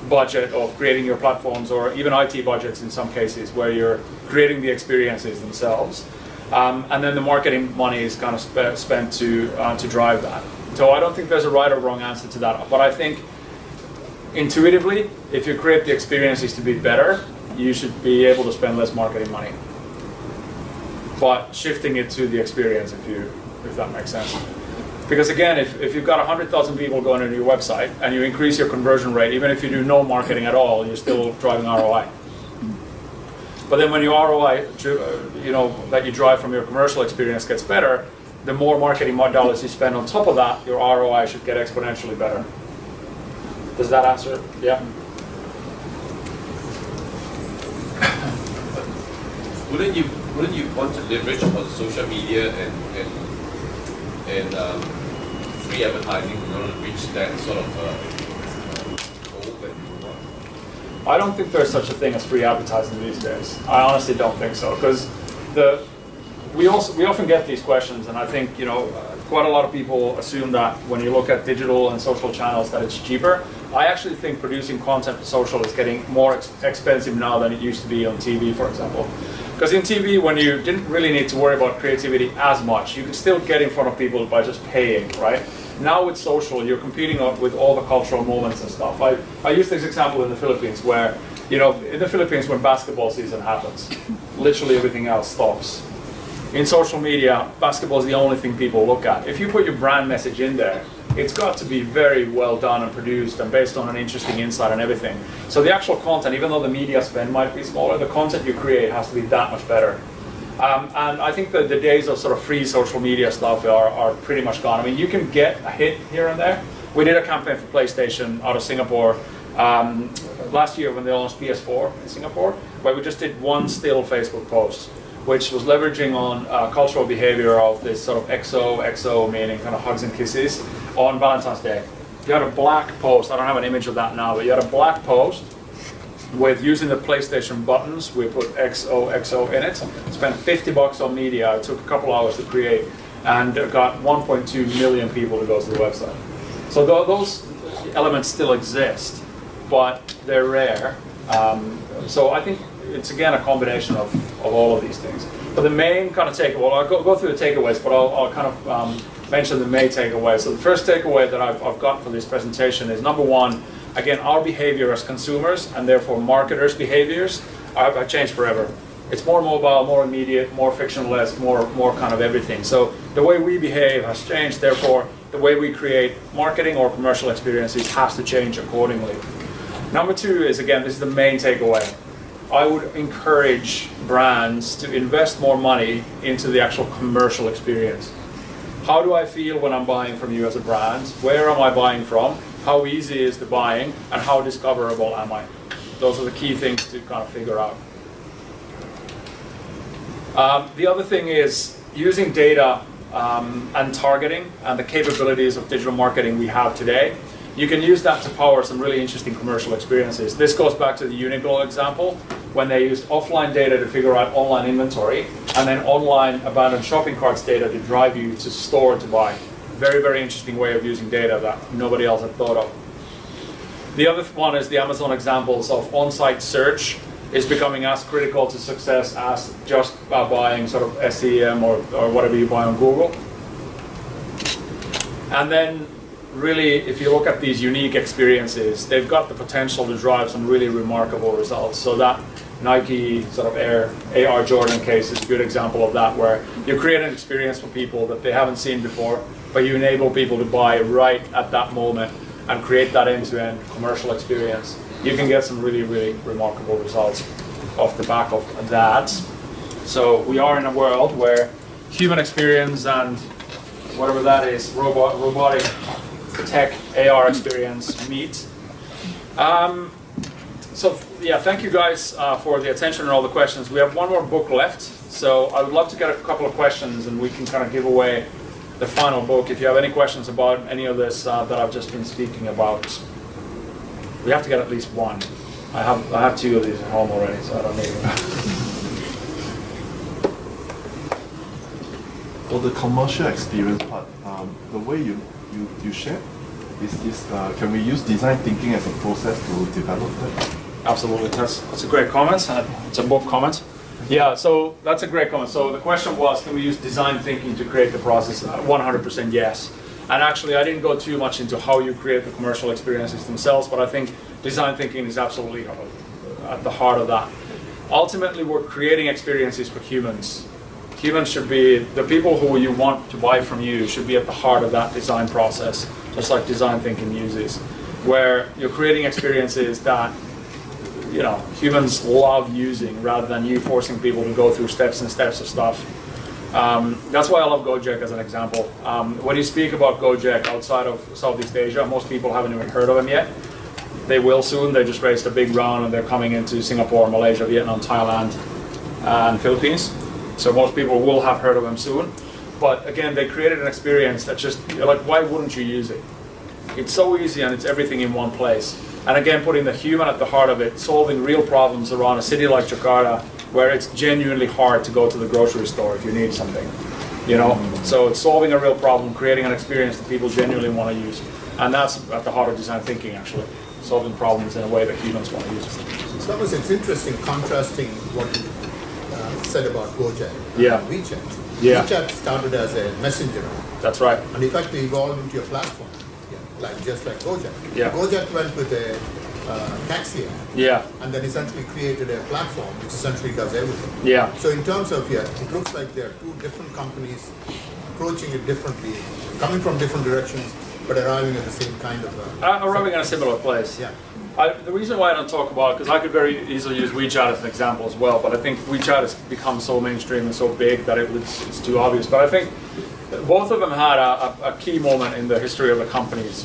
budget of creating your platforms, or even IT budgets in some cases, where you're creating the experiences themselves. And then the marketing money is kind of spent to drive that. So I don't think there's a right or wrong answer to that. But I think intuitively, if you create the experiences to be better, you should be able to spend less marketing money. But shifting it to the experience, if that makes sense. Because again, if you've got 100,000 people going to your website and you increase your conversion rate, even if you do no marketing at all, you're still driving ROI. But then when your ROI, that you drive from your commercial experience gets better, the more marketing dollars you spend on top of that, your ROI should get exponentially better. Does that answer? Yeah. Wouldn't you want to leverage on social media and free advertising in order to reach that sort of goal that you want? I don't think there's such a thing as free advertising these days. I honestly don't think so, because we often get these questions, and I think quite a lot of people assume that when you look at digital and social channels that it's cheaper. I actually think producing content for social is getting more expensive now than it used to be on TV, for example. Because in TV, when you didn't really need to worry about creativity as much, you could still get in front of people by just paying, right? Now with social, you're competing with all the cultural moments and stuff. I use this example in the Philippines where, in the Philippines when basketball season happens, literally everything else stops. In social media, basketball is the only thing people look at. If you put your brand message in there, it's got to be very well done and produced and based on an interesting insight and everything. So the actual content, even though the media spend might be smaller, the content you create has to be that much better. And I think that the days of sort of free social media stuff are pretty much gone. I mean, you can get a hit here and there. We did a campaign for PlayStation out of Singapore last year when they launched PS4 in Singapore, where we just did one still Facebook post, which was leveraging on cultural behavior of this sort of XO, meaning kind of hugs and kisses, on Valentine's Day. You had a black post, I don't have an image of that now, but you had a black post with using the PlayStation buttons. We put XO in it, spent $50 on media, it took a couple hours to create, and got 1.2 million people to go to the website. So those elements still exist, but they're rare. So I think it's again a combination of all of these things. But the main kind of takeaway, well, I'll go through the takeaways, but I'll kind of mention the main takeaway. So the first takeaway that I've got for this presentation is, number one, again, our behavior as consumers and therefore marketers' behaviors have changed forever. It's more mobile, more immediate, more frictionless, more kind of everything. So the way we behave has changed, therefore the way we create marketing or commercial experiences has to change accordingly. Number two is, again, this is the main takeaway. I would encourage brands to invest more money into the actual commercial experience. How do I feel when I'm buying from you as a brand? Where am I buying from? How easy is the buying? And how discoverable am I? Those are the key things to kind of figure out. The other thing is using data and targeting and the capabilities of digital marketing we have today. You can use that to power some really interesting commercial experiences. This goes back to the Uniqlo example, when they used offline data to figure out online inventory, and then online abandoned shopping carts data to drive you to store to buy. Very, very interesting way of using data that nobody else had thought of. The other one is the Amazon examples of on-site search is becoming as critical to success as just buying sort of SEM or whatever you buy on Google. And then really, if you look at these unique experiences, they've got the potential to drive some really remarkable results. So that Nike sort of Air Jordan case is a good example of that, where you create an experience for people that they haven't seen before, but you enable people to buy right at that moment and create that end-to-end commercial experience. You can get some really, really remarkable results off the back of that. So we are in a world where human experience and whatever that is, robotic tech, AR experience meet. So yeah, thank you guys for the attention and all the questions. We have one more book left, so I would love to get a couple of questions and we can kind of give away the final book. If you have any questions about any of this that I've just been speaking about, we have to get at least one. I have two of these at home already, so I don't need them. For the commercial experience part, the way you share, can we use design thinking as a process to develop that? Absolutely, that's a great comment. It's a book comment. Yeah, so that's a great comment. So the question was, can we use design thinking to create the process? 100% yes. And actually, I didn't go too much into how you create the commercial experiences themselves, but I think design thinking is absolutely at the heart of that. Ultimately, we're creating experiences for humans. Humans should be, the people who you want to buy from you should be at the heart of that design process, just like design thinking uses, where you're creating experiences that humans love using rather than you forcing people to go through steps and steps of stuff. That's why I love Gojek as an example. When you speak about Gojek outside of Southeast Asia, most people haven't even heard of them yet. They will soon. They just raised a big round and they're coming into Singapore, Malaysia, Vietnam, Thailand, and Philippines. So most people will have heard of them soon. But again, they created an experience that just, like, why wouldn't you use it? It's so easy and it's everything in one place. And again, putting the human at the heart of it, solving real problems around a city like Jakarta, where it's genuinely hard to go to the grocery store if you need something. So it's solving a real problem, creating an experience that people genuinely want to use. And that's at the heart of design thinking, actually. Solving problems in a way that humans want to use. So it's interesting contrasting what you said about Gojek and WeChat. Yeah. WeChat started as a messenger. That's right. And in fact, they evolved into a platform, just like Gojek. Yeah. Gojek went with a taxi app. Yeah. And then essentially created a platform which essentially does everything. Yeah. So in terms of, it looks like there are two different companies approaching it differently, coming from different directions, but arriving at the same kind of... arriving at a similar place. Yeah. The reason why I don't talk about it, because I could very easily use WeChat as an example as well, but I think WeChat has become so mainstream and so big that it's too obvious. But I think both of them had a key moment in the history of the companies.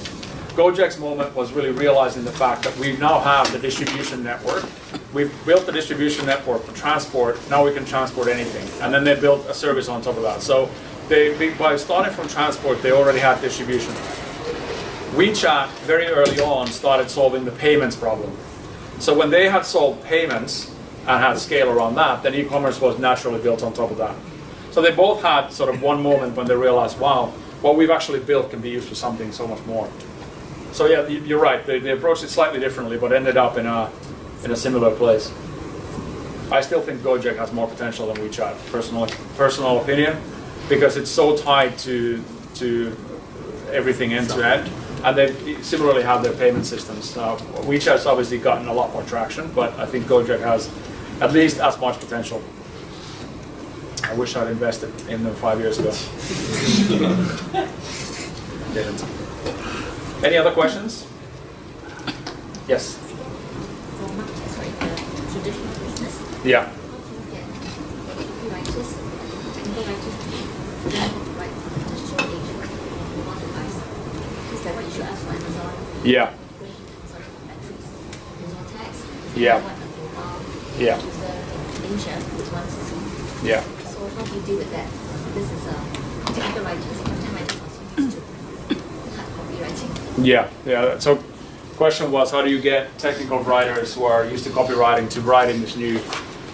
Gojek's moment was really realizing the fact that we now have the distribution network. We've built the distribution network for transport. Now we can transport anything. And then they built a service on top of that. So by starting from transport, they already had distribution. WeChat, very early on, started solving the payments problem. So when they had solved payments and had scale around that, then e-commerce was naturally built on top of that. So they both had sort of one moment when they realized, wow, what we've actually built can be used for something so much more. So yeah, you're right. They approached it slightly differently, but ended up in a similar place. I still think Gojek has more potential than WeChat, personal opinion, because it's so tied to everything end to end. And they similarly have their payment systems. WeChat's obviously gotten a lot more traction, but I think Gojek has at least as much potential. I wish I'd invested in them 5 years ago. Didn't. Any other questions? Yes. For market, sorry, the traditional business, Yeah. how do you get copywriters, technical writers to write for the digital agent or mobile device? Just like what you should ask for Amazon. Yeah. Sorry, batteries, Amazon tags. Yeah. What a mobile Yeah. user danger which wants to see. Yeah. So how do you deal with that? This is technical writers, content writers also used to hard copywriting. Yeah. Yeah. So, question was, how do you get technical writers who are used to copywriting to write in this new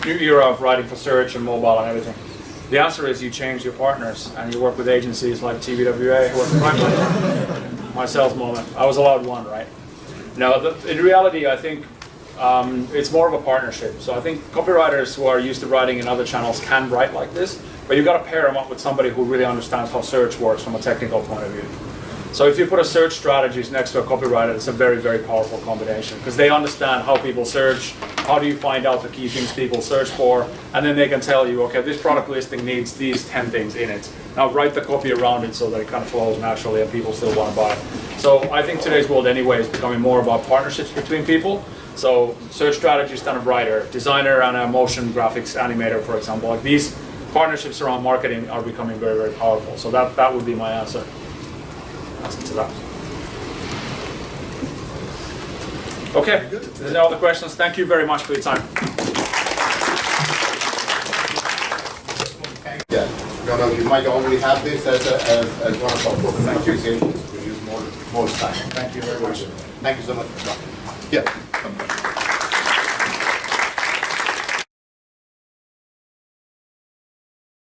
era of writing for search and mobile and everything? The answer is you change your partners and you work with agencies like TBWA, who work with my sales moment. I was allowed one, right? No, in reality, I think it's more of a partnership. So I think copywriters who are used to writing in other channels can write like this, but you've got to pair them up with somebody who really understands how search works from a technical point of view. So if you put a search strategist next to a copywriter, it's a very, very powerful combination because they understand how people search, how do you find out the key things people search for, and then they can tell you, okay, this product listing needs these 10 things in it. Now write the copy around it so that it kind of flows naturally and people still want to buy. So I think today's world anyway is becoming more about partnerships between people. So search strategist and a writer, designer and a motion graphics animator, for example. Like these partnerships around marketing are becoming very, very powerful. So that would be my answer to that. Okay, there's no other questions. Thank you very much for your time. Yeah, no, you might already have this as one of our program applications. We use more time. Thank you very much. Thank you so much. Yeah.